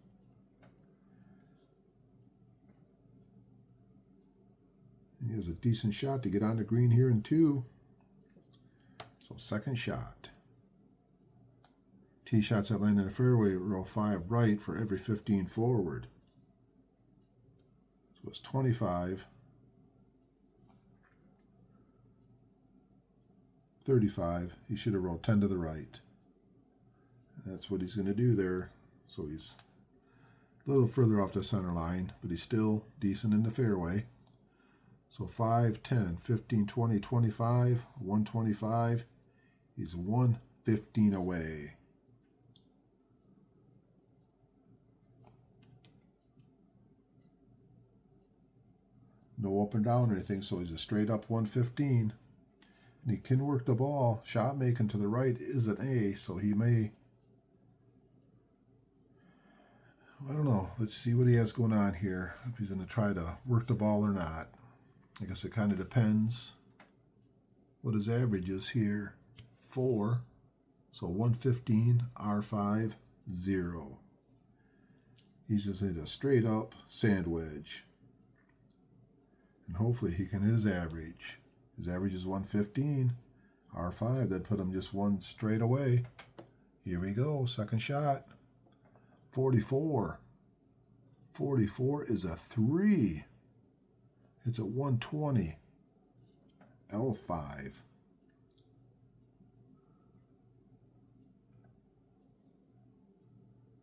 He has a decent shot to get on the green here in 2. So second shot. Tee shots that land in the fairway roll 5 right for every 15 forward. So it's 25, 35. He should have rolled 10 to the right. And that's what he's going to do there. So he's a little further off the center line, but he's still decent in the fairway. So 5, 10, 15, 20, 25, 125. He's 115 away. No up and down or anything, so he's a straight up 115. And he can work the ball. Shot making to the right is an A, so he may... I don't know. Let's see what he has going on here. If he's going to try to work the ball or not. I guess it kind of depends what his average is here. 4. So 115, R5, 0. He's just hit a straight up sand wedge. And hopefully he can hit his average. His average is 115. R5, that'd put him just one straight away. Here we go, second shot. 44. 44 is a 3. It's a 120. L5.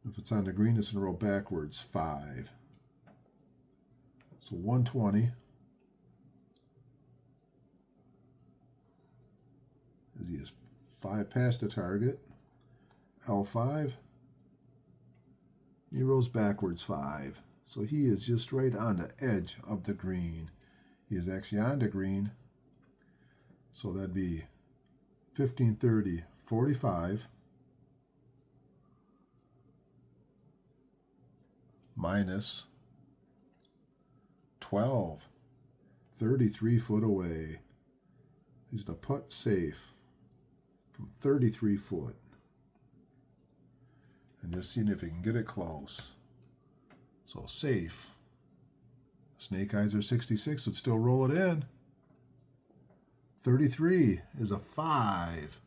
If it's on the green, it's going to roll backwards. 5. So 120. As he is 5 past the target. L5. He rolls backwards 5. So he is just right on the edge of the green. He is actually on the green. So that'd be 15, 30, 45. Minus 12. 33 foot away. He's the putt safe from 33 foot. And just seeing if he can get it close. So safe. Snake eyes are 66, would still roll it in. 33 is a 5.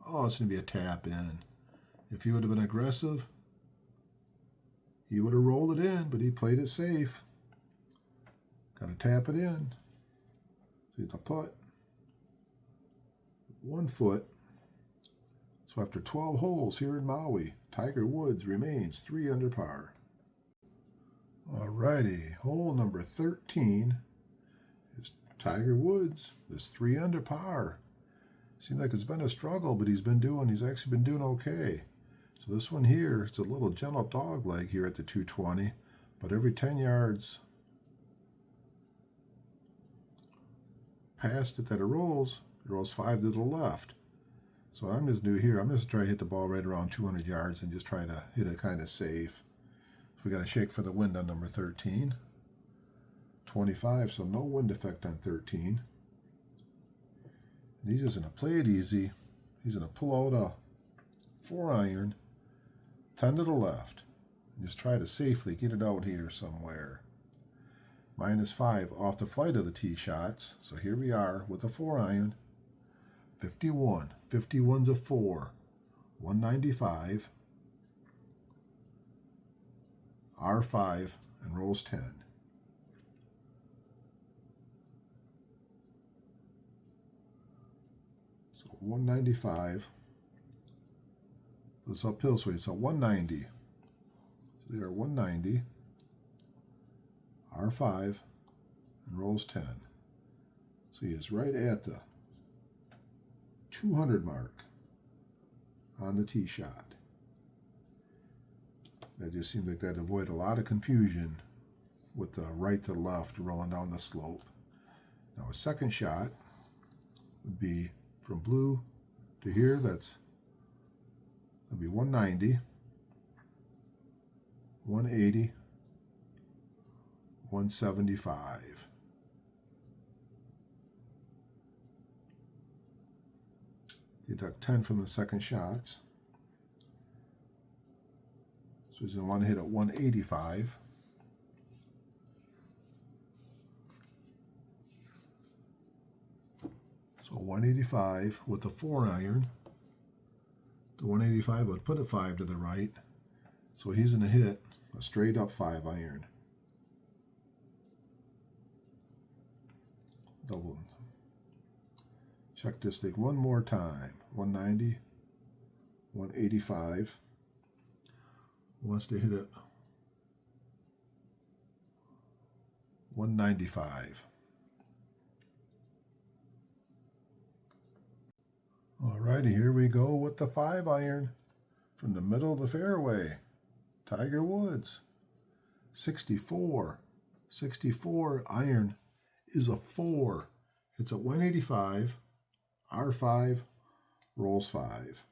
Oh, it's going to be a tap in. If he would have been aggressive, he would have rolled it in, but he played it safe. Got to tap it in. See the putt. 1 foot. So after 12 holes here in Maui, Tiger Woods remains 3 under par. Alrighty, hole number 13 is Tiger Woods. Is 3 under par. Seems like it's been a struggle, but he's actually been doing okay. So this one here, it's a little gentle dog leg here at the 220, but every 10 yards past it that it rolls 5 to the left. So I'm just new here. I'm just trying to hit the ball right around 200 yards and just try to hit it kind of safe. So we got a shake for the wind on number 13. 25, so no wind effect on 13. And he's just going to play it easy. He's going to pull out a 4-iron, 10 to the left. And just try to safely get it out here somewhere. -5 off the flight of the tee shots. So here we are with a 4-iron. 51. 51's a 4. 195. R5 and rolls 10. So 195. It's uphill, so it's a 190. So they are 190. R5 and rolls 10. So he is right at the 200 mark on the tee shot. That just seems like that'd avoid a lot of confusion with the right to left rolling down the slope. Now a second shot would be from blue to here. That'd be 190, 180, 175. Deduct 10 from the second shots. So he's going to want to hit at 185. So 185 with the 4-iron. The 185 would put a 5 to the right. So he's going to hit a straight up 5-iron. Double. Check this thing one more time. 190, 185. Wants to hit it 195. Alrighty, here we go with the 5-iron from the middle of the fairway. Tiger Woods. 64. 64 iron is a 4. It's a 185. R5 rolls 5.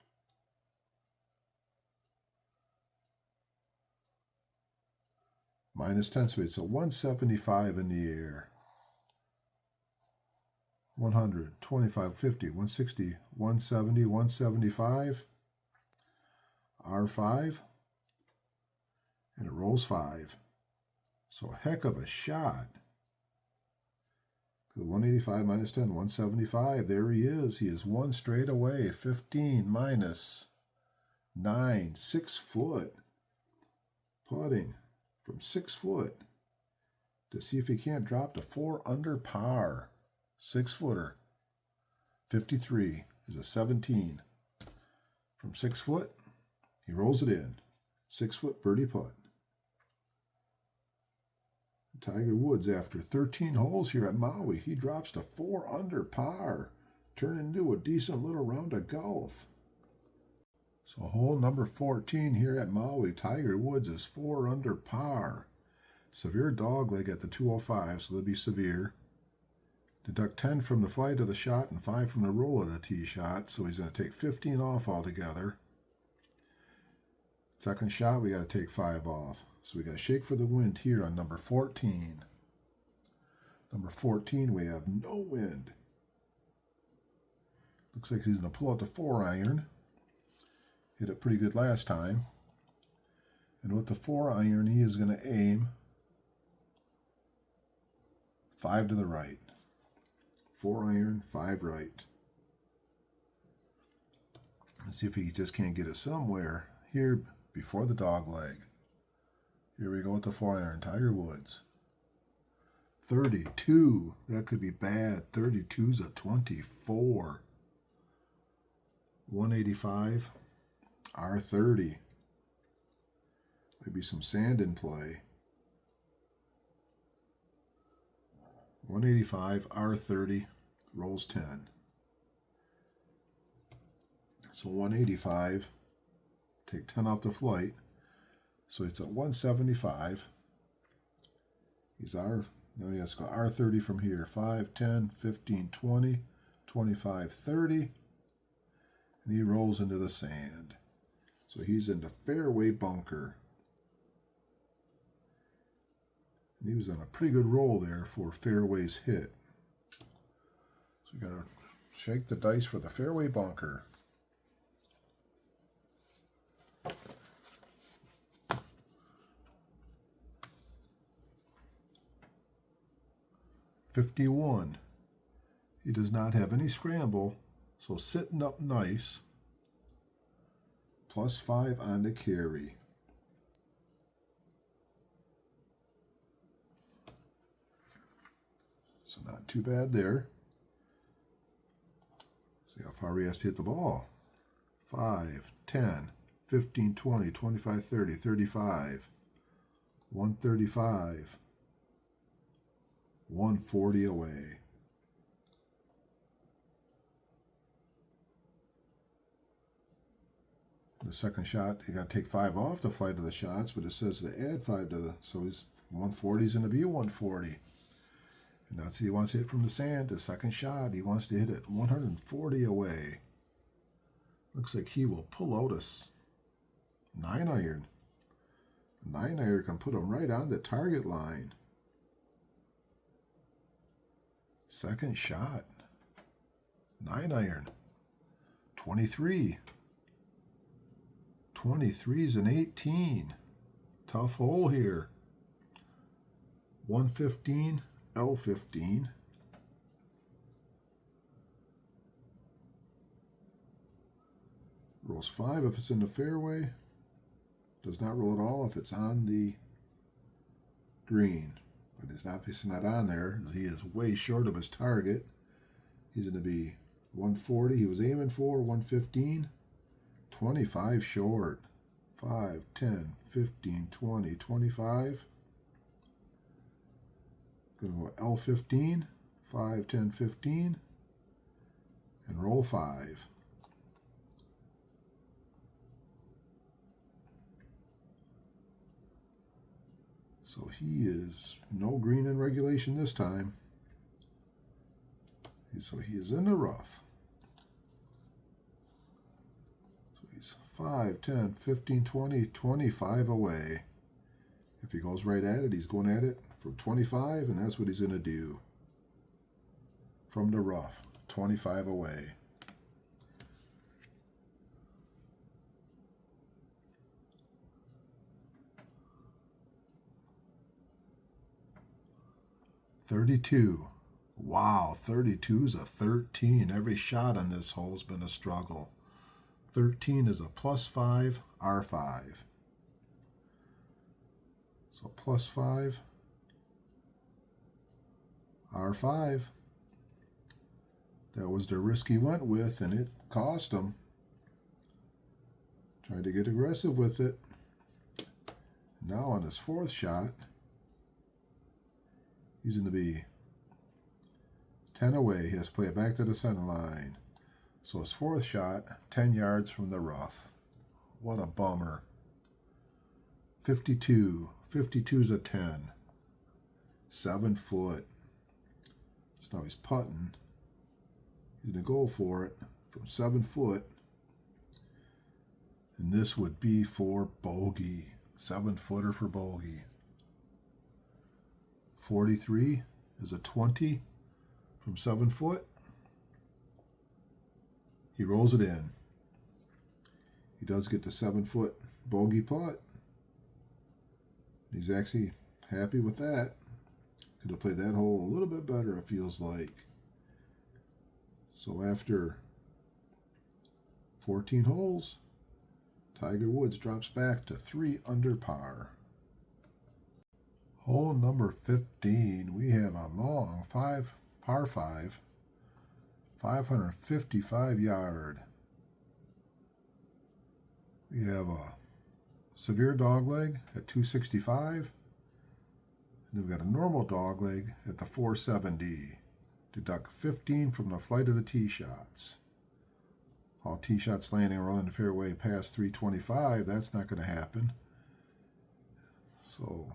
-10, so it's a 175 in the air. 100, 25, 50, 160, 170, 175. R5. And it rolls 5. So a heck of a shot. 185 -10, 175. There he is. He is one straight away. 15 -9, 6 foot. Putting from 6 foot to see if he can't drop to 4 under par. 6-footer. 53 is a 17. From 6 foot, he rolls it in. 6-foot birdie putt. Tiger Woods, after 13 holes here at Maui, he drops to 4 under par, turning into a decent little round of golf. So hole number 14 here at Maui, Tiger Woods is 4 under par. Severe dogleg at the 205, so they'll be severe. Deduct 10 from the flight of the shot and 5 from the roll of the tee shot, so he's going to take 15 off altogether. Second shot, we got to take 5 off. So we got to shake for the wind here on number 14. Number 14, we have no wind. Looks like he's going to pull out the 4-iron. Hit it pretty good last time. And with the 4-iron, he is going to aim 5 to the right. 4-iron, 5 right. Let's see if he just can't get it somewhere here before the dog leg. Here we go with the 4-iron, Tiger Woods. 32, that could be bad. 32's a 24. 185, R30. Maybe some sand in play. 185, R30, rolls 10. So 185, take 10 off the flight. So it's at 175. He's now he has to go R30 from here. 5, 10, 15, 20, 25, 30. And he rolls into the sand. So he's in the fairway bunker. And he was on a pretty good roll there for fairways hit. So we got to Shake the dice for the fairway bunker. $51. He does not have any scramble, so sitting up nice. +5 on the carry. So not too bad there. See how far he has to hit the ball. 5, 10, 15, 20, 25, 30, 35, 135, 140 away. The second shot, you got to take 5 off the flight of the shots, but it says to add 5 to the, so his 140 is going to be 140. And that's what he wants to hit from the sand. The second shot, he wants to hit it 140 away. Looks like he will pull out a 9-iron. 9-iron can put him right on the target line. Second shot, 9-iron, 23. 23 is an 18. Tough hole here. 115, L15. Rolls 5 if it's in the fairway. Does not roll at all if it's on the green. But it's obviously not on there, as he is way short of his target. He's going to be 140. He was aiming for 115. 25 short. 5, 10, 15, 20, 25. Going to go L15, 5, 10, 15, and roll 5. So he is no green in regulation this time. So he is in the rough. So he's 5, 10, 15, 20, 25 away. If he goes right at it, he's going at it from 25, and that's what he's going to do. From the rough, 25 away. $32. Wow, 32 is a 13. Every shot on this hole has been a struggle. 13 is a +5, R5. So +5, R5. That was the risk he went with, and it cost him. Tried to get aggressive with it. Now on his fourth shot, he's going to be 10 away. He has to play it back to the center line. So his fourth shot, 10 yards from the rough. What a bummer. 52. 52 is a 10. 7 foot. So now he's putting. He's going to go for it from 7 foot. And this would be for bogey. 7-footer for bogey. 43 is a 20 from 7 foot. He rolls it in. He does get the 7-foot bogey putt. He's actually happy with that. Could have played that hole a little bit better, it feels like. So after 14 holes, Tiger Woods drops back to 3 under par. Hole number 15, we have a long par 5, 555 yard. We have a severe dogleg at 265, and then we've got a normal dogleg at the 470. Deduct 15 from the flight of the tee shots. All tee shots landing around the fairway past 325, that's not going to happen. So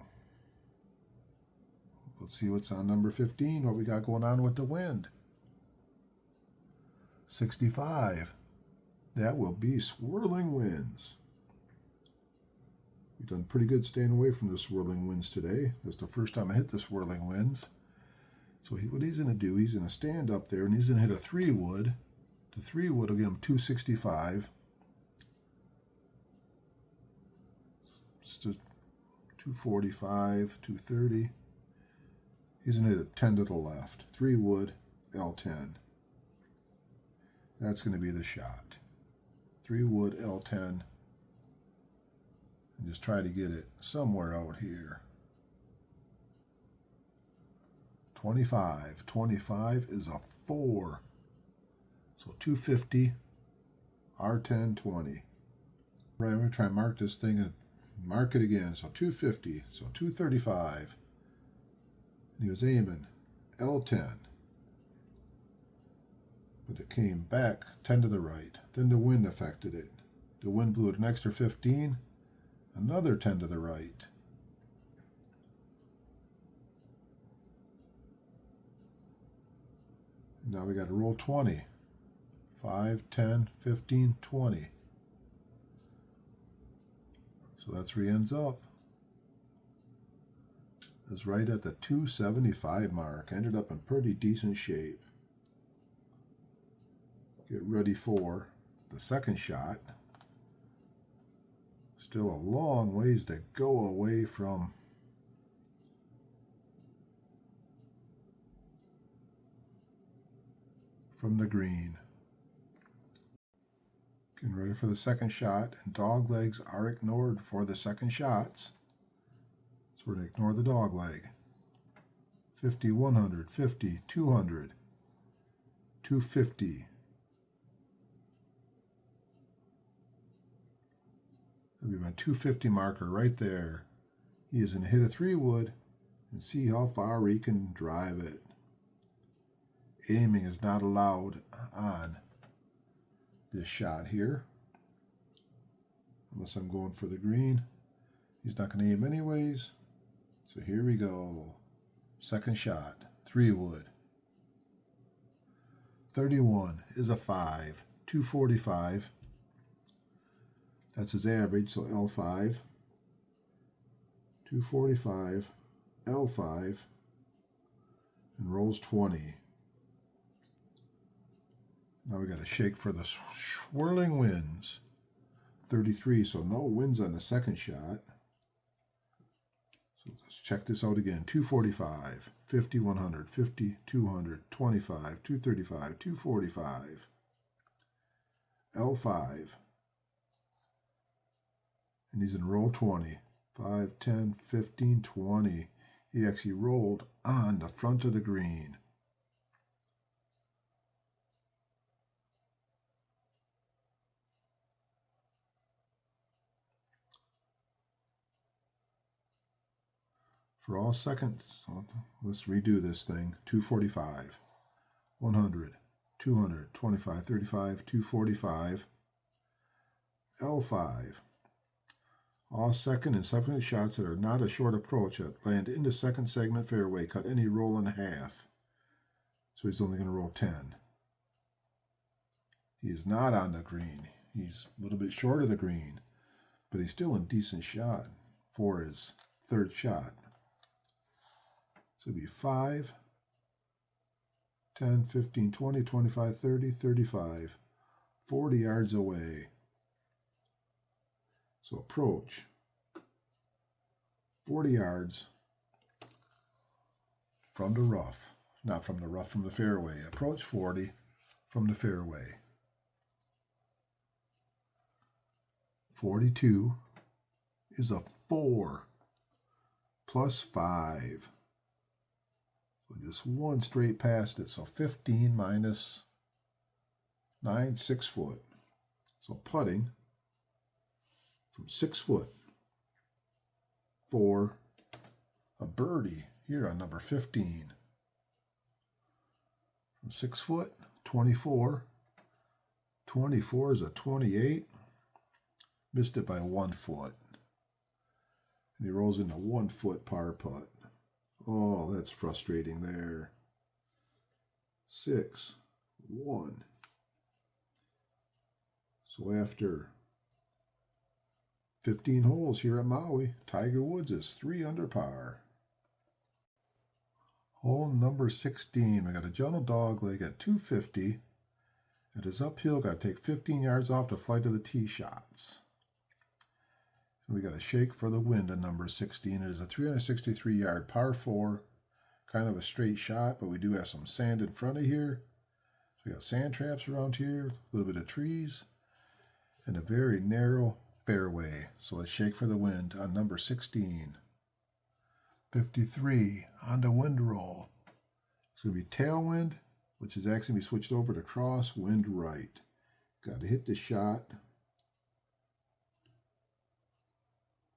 let's see what's on number 15, what we got going on with the wind. 65. That will be swirling winds. We've done pretty good staying away from the swirling winds today. That's the first time I hit the swirling winds. So what he's going to do, he's going to stand up there and he's going to hit a 3-wood. The 3-wood will get him 265. It's 245, 230. He's going to hit a 10 to the left. 3-wood, L10. That's going to be the shot. 3-wood, L10. And just try to get it somewhere out here. 25. 25 is a 4. So 250, R10, 20. Right, I'm going to try and mark this thing and mark it again. So 250, so 235. And he was aiming L10. But it came back 10 to the right. Then the wind affected it. The wind blew it an extra 15, another 10 to the right. Now we got to roll 20. 5, 10, 15, 20. So that's where he ends up. Is right at the 275 mark. Ended up in pretty decent shape. Get ready for the second shot. Still a long ways to go away from the green. Getting ready for the second shot, and dog legs are ignored for the second shots. So we're going to ignore the dog leg. 50, 100, 50, 200, 250. That'll be my 250 marker right there. He is going to hit a 3-wood and see how far he can drive it. Aiming is not allowed on this shot here, unless I'm going for the green. He's not going to aim anyways. So here we go. Second shot, 3-wood. 31 is a 5, 245. That's his average, so L5. 245, L5, and rolls 20. Now we got to shake for the swirling winds. 33, so no winds on the second shot. So let's check this out again. 245, 50, 100, 50, 200, 25, 235, 245. L5. And he's in roll 20. 5, 10, 15, 20. He actually rolled on the front of the green. For all seconds, let's redo this thing. 245, 100, 200, 25, 35, 245, L5. All second and subsequent shots that are not a short approach that land into second segment fairway cut any roll in half. So he's only going to roll 10. He is not on the green. He's a little bit short of the green, but he's still in decent shot for his third shot. So it'd be 5, 10, 15, 20, 25, 30, 35, 40 yards away. So approach 40 yards from the rough, not from the rough, from the fairway. Approach 40 from the fairway. 42 is a 4 plus 5. So just one straight past it. So 15 minus 9, 6 foot. So putting from 6 foot for a birdie here on number 15. From 6 foot, 24. 24 is a 28. Missed it by 1 foot. And he rolls into 1 foot par putt. Oh, that's frustrating there. 6, 1. So after 15 holes here at Maui, Tiger Woods is 3 under par. Hole number 16. We got a gentle dog leg at 250. It is uphill. Got to take 15 yards off to fly to the tee shots. And we got a shake for the wind at number 16. It is a 363-yard par 4. Kind of a straight shot, but we do have some sand in front of here. So we got sand traps around here, a little bit of trees, and a very narrow fairway. So let's shake for the wind on number 16. 53 on the wind roll. It's going to be tailwind, which is actually going to be switched over to crosswind right. Got to hit the shot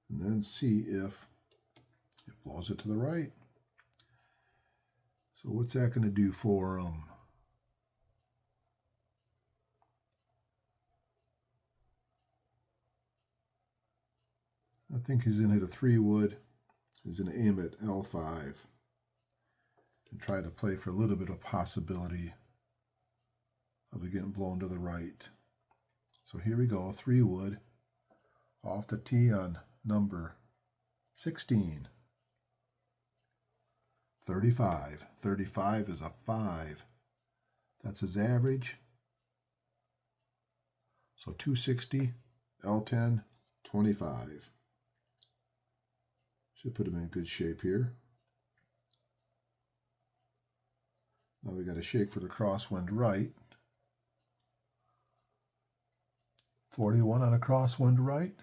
and then see if it blows it to the right. So what's that going to do for him? I think he's going to hit a 3-wood. He's going to aim at L5 and try to play for a little bit of possibility of it getting blown to the right. So here we go, 3-wood off the tee on number 16. 35. 35 is a 5. That's his average. So 260, L10, 25. Should put him in good shape here. Now we got a shake for the crosswind right. 41 on a crosswind right.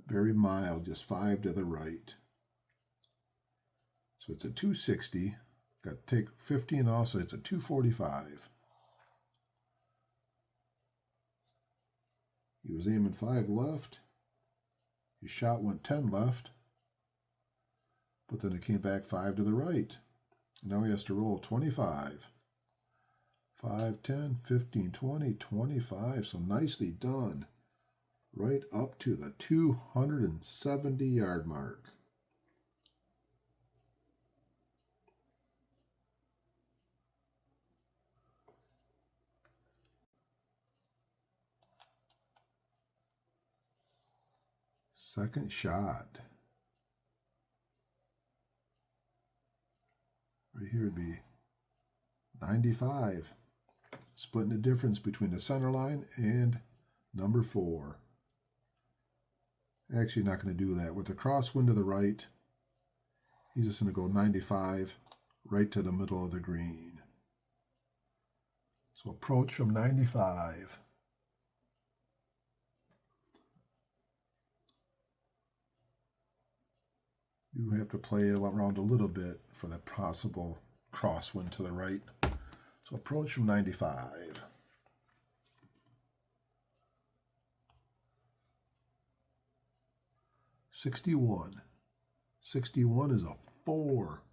Very mild, just 5 to the right. So it's a 260. Got to take 15 off, so it's a 245. He was aiming 5 left. His shot went 10 left. But then it came back 5 to the right. Now he has to roll 25. 5, 10, 15, 20, 25. So nicely done. Right up to the 270-yard mark. Second shot. Right here would be 95. Splitting the difference between the center line and number 4. Actually not going to do that. With the crosswind to the right, he's just going to go 95 right to the middle of the green. So approach from 95. You have to play around a little bit for the possible crosswind to the right. So approach from 95. '61. 61 is a 4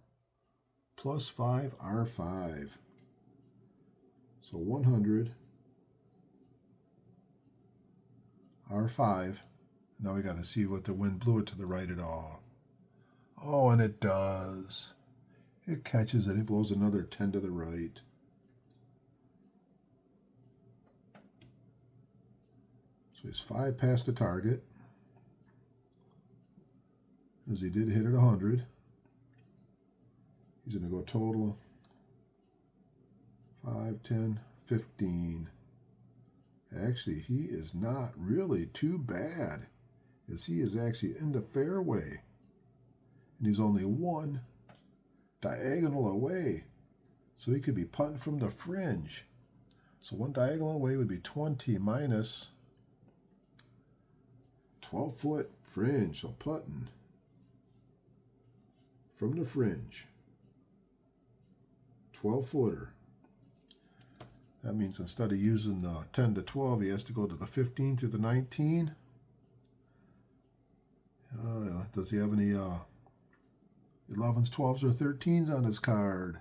plus 5 R5. So 100 R5. Now we got to see what the wind blew it to the right at all. Oh, and it does. It catches it. It blows another 10 to the right. So he's 5 past the target. As he did hit it 100. He's going to go total 5, 10, 15. Actually, he is not really too bad, as he is actually in the fairway. And he's only 1 diagonal away. So he could be putting from the fringe. So 1 diagonal away would be 20 minus 12-foot fringe. So putting from the fringe. 12-footer. That means instead of using the 10 to 12, he has to go to the 15 to the 19. Does he have any 11s, 12s, or 13s on his card?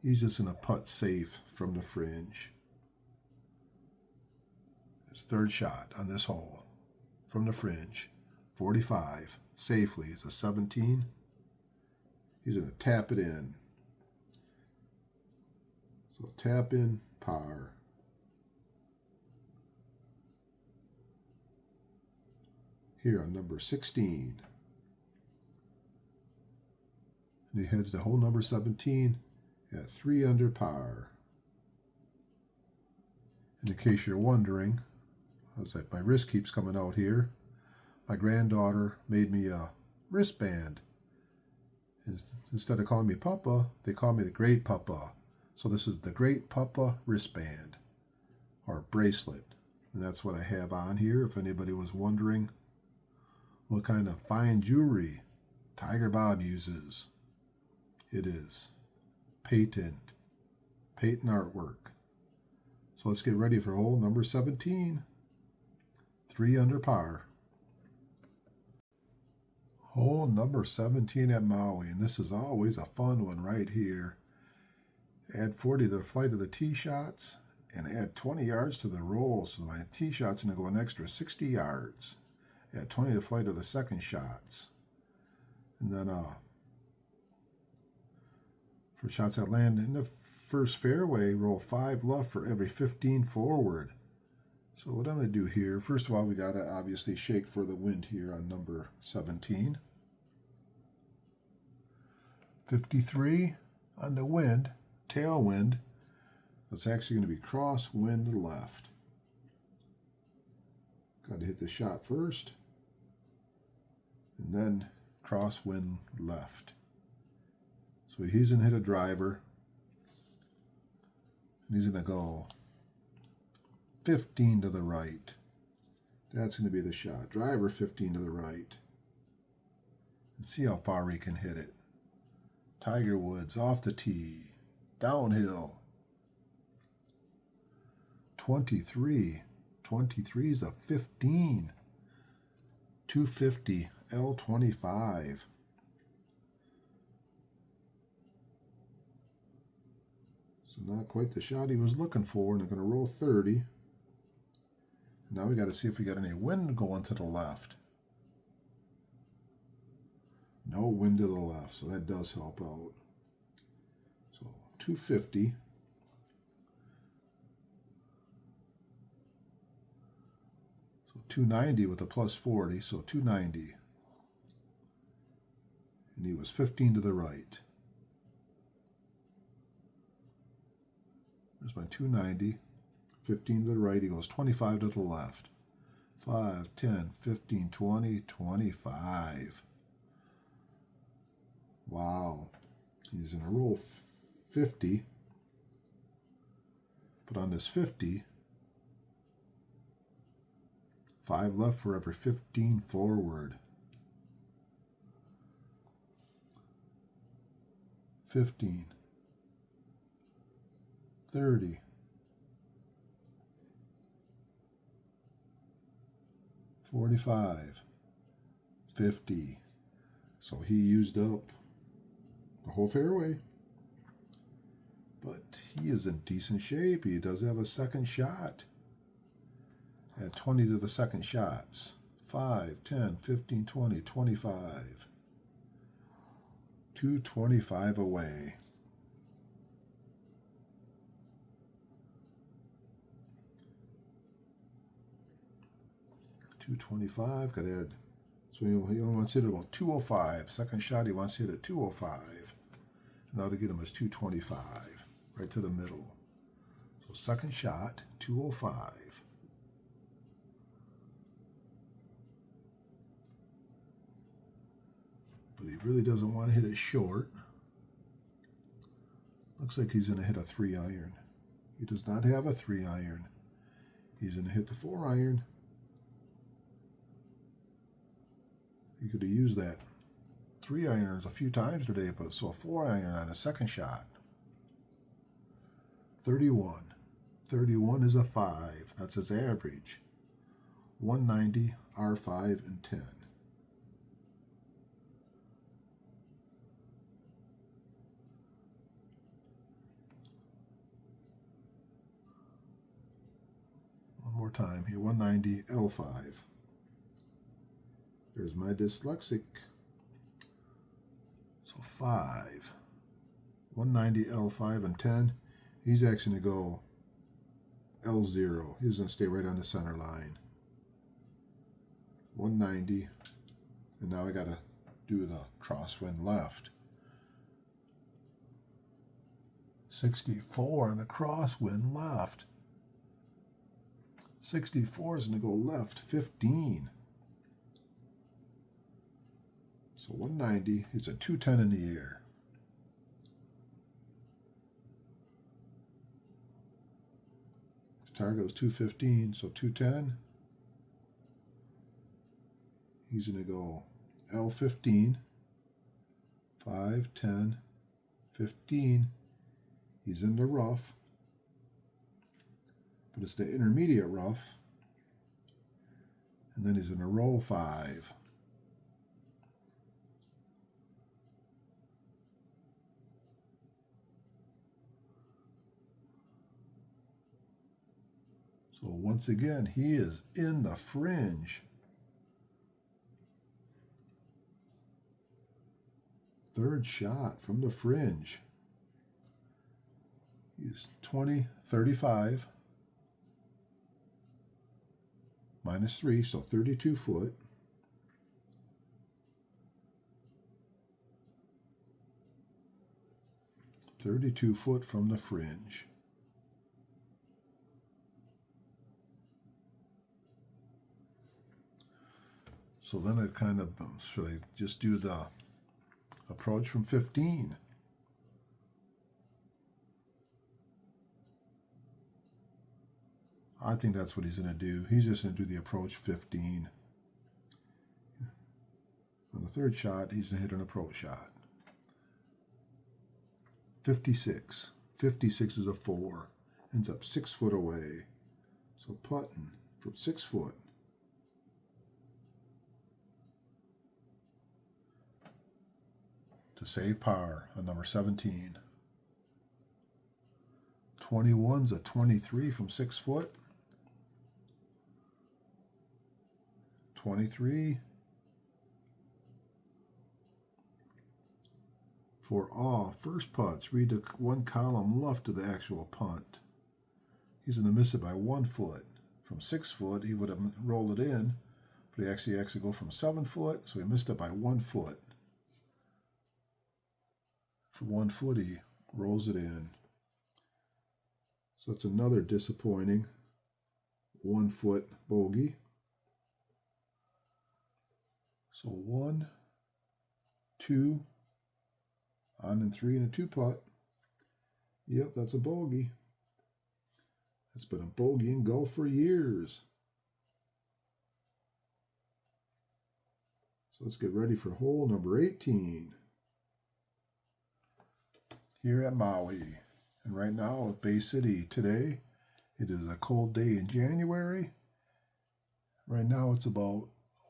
He's just going to putt safe from the fringe. His third shot on this hole from the fringe. 45 safely is a 17. He's going to tap it in. So tap in, par. Here on number 16. And he heads to hole number 17 at 3 under par. And in case you're wondering, I was like, my wrist keeps coming out here. My granddaughter made me a wristband. Instead of calling me Papa, they call me the Great Papa. So this is the Great Papa wristband, or bracelet. And that's what I have on here, if anybody was wondering what kind of fine jewelry Tigerbob uses. It is patent artwork. So let's get ready for hole number 17. 3 under par. Hole number 17 at Maui, and this is always a fun one right here. Add 40 to the flight of the tee shots, and add 20 yards to the roll. So my tee shot's going to go an extra 60 yards. Add 20 to the flight of the second shots. And then for shots that land in the first fairway, roll 5 left for every 15 forward. So what I'm going to do here, first of all, we got to obviously shake for the wind here on number 17. 53 on the wind, tailwind. It's actually going to be crosswind left. Got to hit the shot first, and then crosswind left. So he's going to hit a driver, and he's going to go 15 to the right. That's going to be the shot. Driver 15 to the right. And see how far he can hit it. Tiger Woods off the tee. Downhill. 23. 23 is a 15. 250 L25. So not quite the shot he was looking for, and they're going to roll 30. Now we got to see if we got any wind going to the left. No wind to the left, so that does help out. So 250. So 290 with a plus 40, so 290. And he was 15 to the right. There's my 290. 15 to the right, he goes 25 to the left. 5, 10, 15, 20, 25. Wow. He's in a roll 50. But on this 50, 5 left for every 15 forward. 15. 30. 45, 50. So he used up the whole fairway. But he is in decent shape. He does have a second shot. Add 20 to the second shots. 5, 10, 15, 20, 25. 225 away. .225, got to add, so he only wants to hit about 205. Second shot, he wants to hit at 205. Now to get him is 225, right to the middle. So second shot, 205. But he really doesn't want to hit it short. Looks like he's going to hit a 3-iron. He does not have a 3-iron. He's going to hit the 4-iron. He could have used that 3-irons a few times today, but so a 4-iron on a second shot. 31. 31 is a 5. That's his average. 190, R5, and 10. One more time here. 190, L5. There's my dyslexic. So 5. 190, L5, and 10. He's actually going to go L0. He's going to stay right on the center line. 190. And now I got to do the crosswind left. 64 on the crosswind left. 64 is going to go left 15. So 190 is a 210 in the air. His target was 215, so 210. He's going to go L15, 5, 10, 15. He's in the rough, but it's the intermediate rough. And then he's in a roll 5. So once again, he is in the fringe. Third shot from the fringe. He's 20, 35, minus 3, so 32 foot. .32 from the fringe. So then it kind of, should I just do the approach from 15? I think that's what he's going to do. He's just going to do the approach 15. On the third shot, he's going to hit an approach shot. 56. 56 is a 4. Ends up 6 foot away. So putting from 6 foot. To save par on number 17. 21's a 23 from 6 foot. 23 for all first putts. Read the one column left of the actual punt. He's going to miss it by 1 foot. From 6 foot, he would have rolled it in, but he actually go from 7 foot, so he missed it by 1 foot. For 1 foot, he rolls it in. So that's another disappointing 1 foot bogey. So 1, 2, on and 3 and a 2 putt. Yep, that's a bogey. It's been a bogey in golf for years. So let's get ready for hole number 18. Here at Maui. And right now at Bay City today, it is a cold day in January. Right now it's about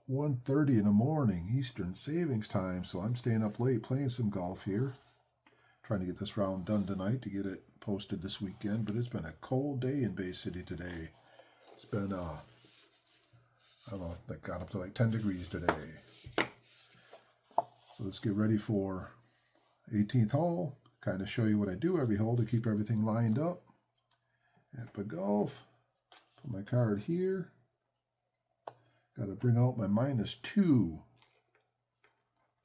1:30 in the morning Eastern Savings Time, so I'm staying up late playing some golf here. Trying to get this round done tonight to get it posted this weekend, but it's been a cold day in Bay City today. It's been, I don't know, that got up to like 10 degrees today. So let's get ready for 18th hole. Kind of show you what I do every hole to keep everything lined up. APBA Golf. Put my card here. Got to bring out my -2.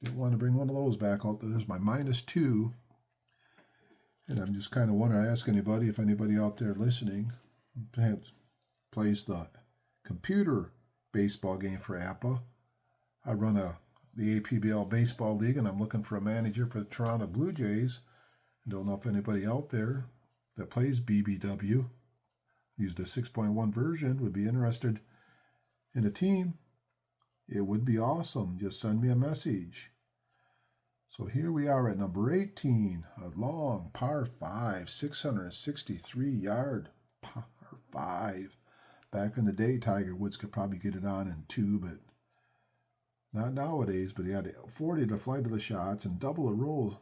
Didn't want to bring one of those back out. There's my -2. And I'm just kind of wondering, I ask anybody, if anybody out there listening plays the computer baseball game for APBA. I run the APBA Baseball League, and I'm looking for a manager for the Toronto Blue Jays. I don't know if anybody out there that plays BBW, use the 6.1 version, would be interested in a team. It would be awesome. Just send me a message. So here we are at number 18, a long par 5, 663-yard par 5. Back in the day, Tiger Woods could probably get it on in 2, but not nowadays. But he had 40 to fly to the shots and double the roll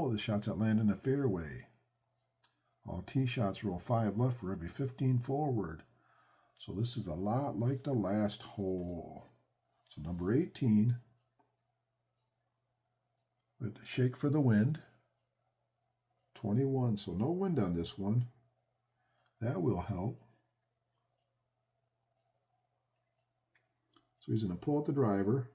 of the shots that land in the fairway. All tee shots roll 5 left for every 15 forward. So this is a lot like the last hole. So number 18, with the shake for the wind. 21, so no wind on this one. That will help. So he's going to pull out the driver.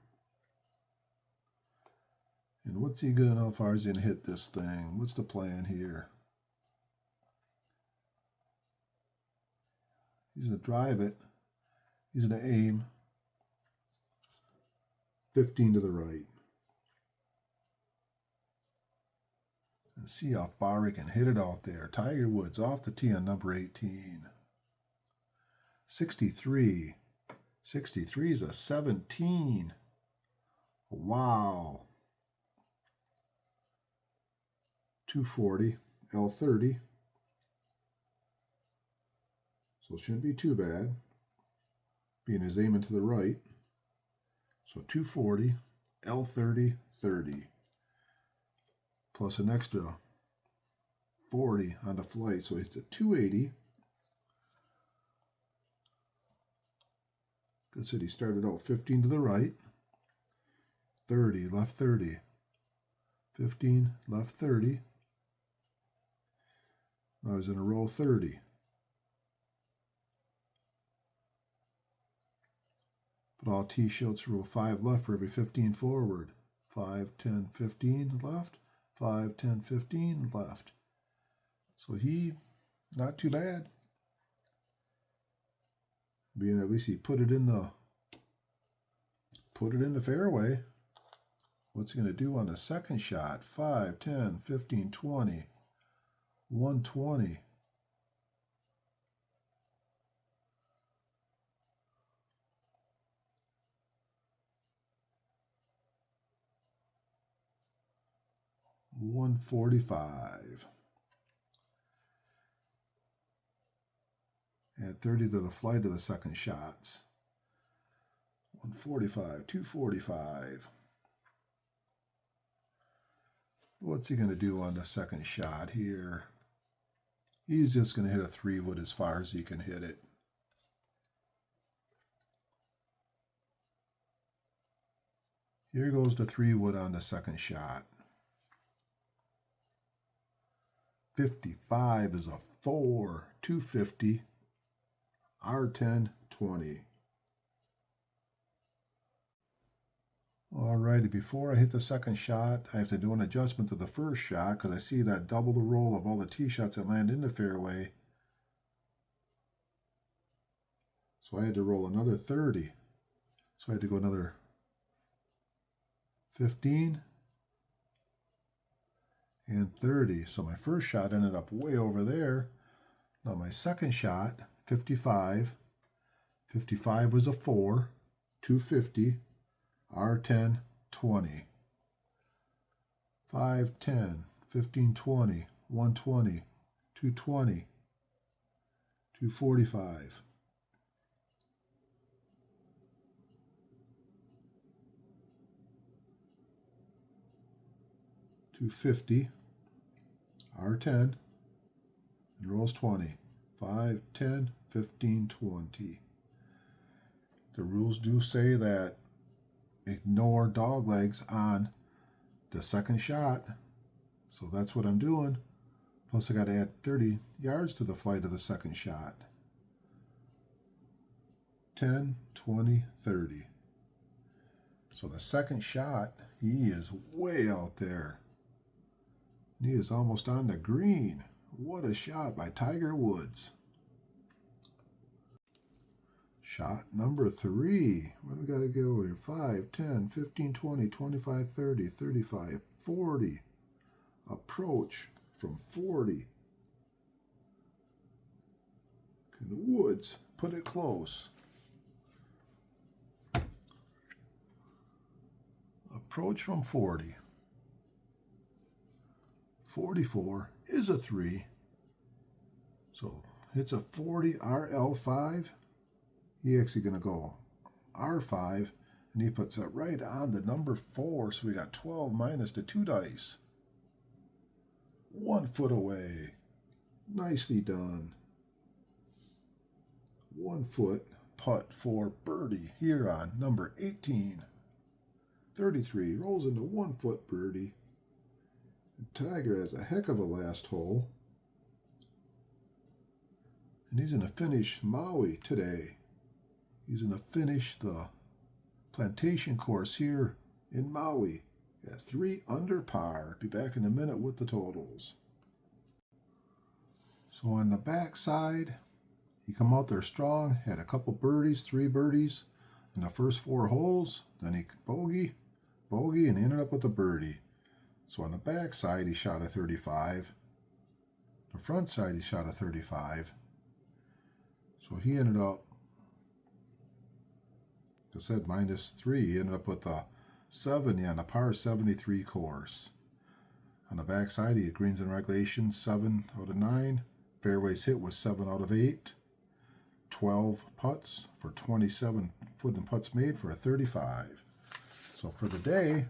And And what's he going to, how far is he going to hit this thing? What's the plan here? He's going to drive it. He's going to aim 15 to the right. And see how far he can hit it out there. Tiger Woods off the tee on number 18. 63. 63 is a 17. Wow. 240, L30. So it shouldn't be too bad, being his aiming to the right. So 240, L30, 30. Plus an extra 40 on the flight. So it's a 280. Good, said he started out 15 to the right. 30, left 30. 15, left 30. Now he's in a roll 30. But all tee shots roll 5 left for every 15 forward. 5, 10, 15 left. 5, 10, 15 left. So he, not too bad. Being at least he put it in the fairway. What's he going to do on the second shot? 5, 10, 15, 20. 120. $145. Add 30 to the flight of the second shots. 145, 245. What's he going to do on the second shot here? He's just going to hit a 3-wood as far as he can hit it. Here goes the 3-wood on the second shot. 55 is a 4, 250, R10, 20. Alrighty, before I hit the second shot, I have to do an adjustment to the first shot because I see that double the roll of all the tee shots that land in the fairway. So I had to roll another 30. So I had to go another 15 and 30. So my first shot ended up way over there. Now my second shot, 55. 55 was a 4, 250. R10, 20. 5, 10, 15, 20, 120, 220, 245. $250, R10, and rolls 20. 5, 10, 15, 20. The rules do say that ignore dog legs on the second shot. So that's what I'm doing. Plus I got to add 30 yards to the flight of the second shot. 10, 20, 30. So the second shot, he is way out there. And he is almost on the green. What a shot by Tiger Woods. Shot number 3. What do we got to go here? 5, 10, 15, 20, 25, 30, 35, 40. Approach from 40. Can the Woods put it close? Approach from 40. 44 is a 3. So it's a 40 RL5. He actually going to go R5, and he puts it right on the number 4. So we got 12 minus the 2 dice. 1 foot away. Nicely done. 1 foot putt for birdie here on number 18. 33 rolls into 1 foot birdie. And Tiger has a heck of a last hole. And he's going to finish Maui today. He's going to finish the plantation course here in Maui at 3 under par. Be back in a minute with the totals. So on the back side, he come out there strong, had a couple birdies, 3 birdies in the first 4 holes. Then he bogey, and he ended up with a birdie. So on the back side, he shot a 35. The front side, he shot a 35. So he ended up, like I said, -3. He ended up with a 70 on the par 73 course. On the back side, he had greens in regulation, 7 out of 9. Fairways hit was 7 out of 8. 12 putts for 27 foot and putts made for a 35. So for the day,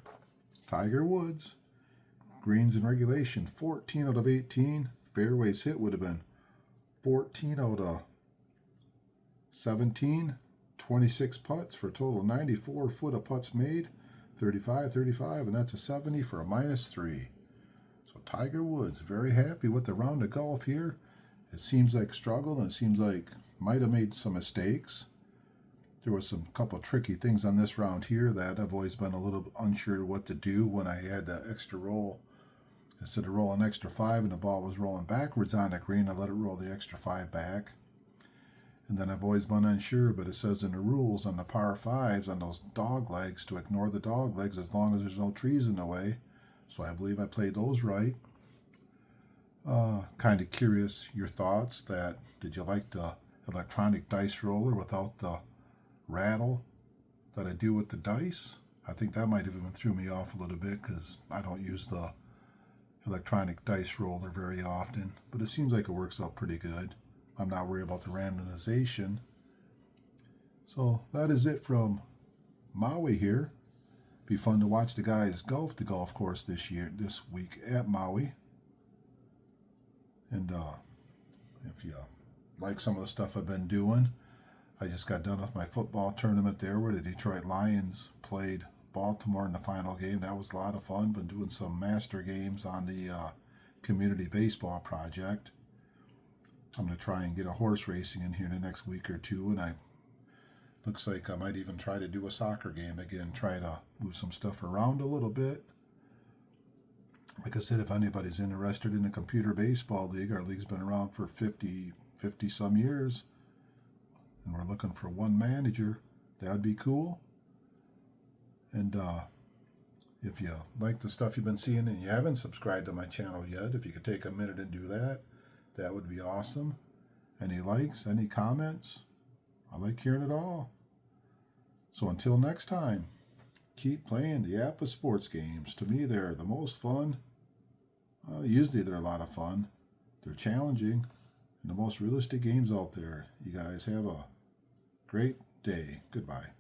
Tiger Woods, greens in regulation, 14 out of 18. Fairways hit would have been 14 out of 17. 26 putts for a total of 94 foot of putts made, 35, and that's a 70 for a -3. So Tiger Woods, very happy with the round of golf here. It seems like struggle, and it seems like might have made some mistakes. There was some couple tricky things on this round here that I've always been a little unsure what to do when I had the extra roll. Instead of rolling extra 5 and the ball was rolling backwards on the green, I let it roll the extra 5 back. And then I've always been unsure, but it says in the rules on the par 5s on those dog legs to ignore the dog legs as long as there's no trees in the way. So I believe I played those right. Kind of curious your thoughts. Did you like the electronic dice roller without the rattle that I do with the dice? I think that might have even threw me off a little bit because I don't use the electronic dice roller very often, but it seems like it works out pretty good. I'm not worried about the randomization. So that is it from Maui here. Be fun to watch the guys golf the golf course this week at Maui. And if you like some of the stuff I've been doing, I just got done with my football tournament there where the Detroit Lions played Baltimore in the final game. That was a lot of fun. Been doing some master games on the community baseball project. I'm going to try and get a horse racing in here in the next week or two, and looks like I might even try to do a soccer game again, try to move some stuff around a little bit. Like I said, if anybody's interested in the computer baseball league, our league's been around for 50 some years, and we're looking for one manager. That'd be cool. And if you like the stuff you've been seeing and you haven't subscribed to my channel yet, if you could take a minute and do that, that would be awesome. Any likes, any comments? I like hearing it all. So until next time, keep playing the Apba sports games. To me, they're the most fun. Usually they're a lot of fun. They're challenging and the most realistic games out there. You guys have a great day. Goodbye.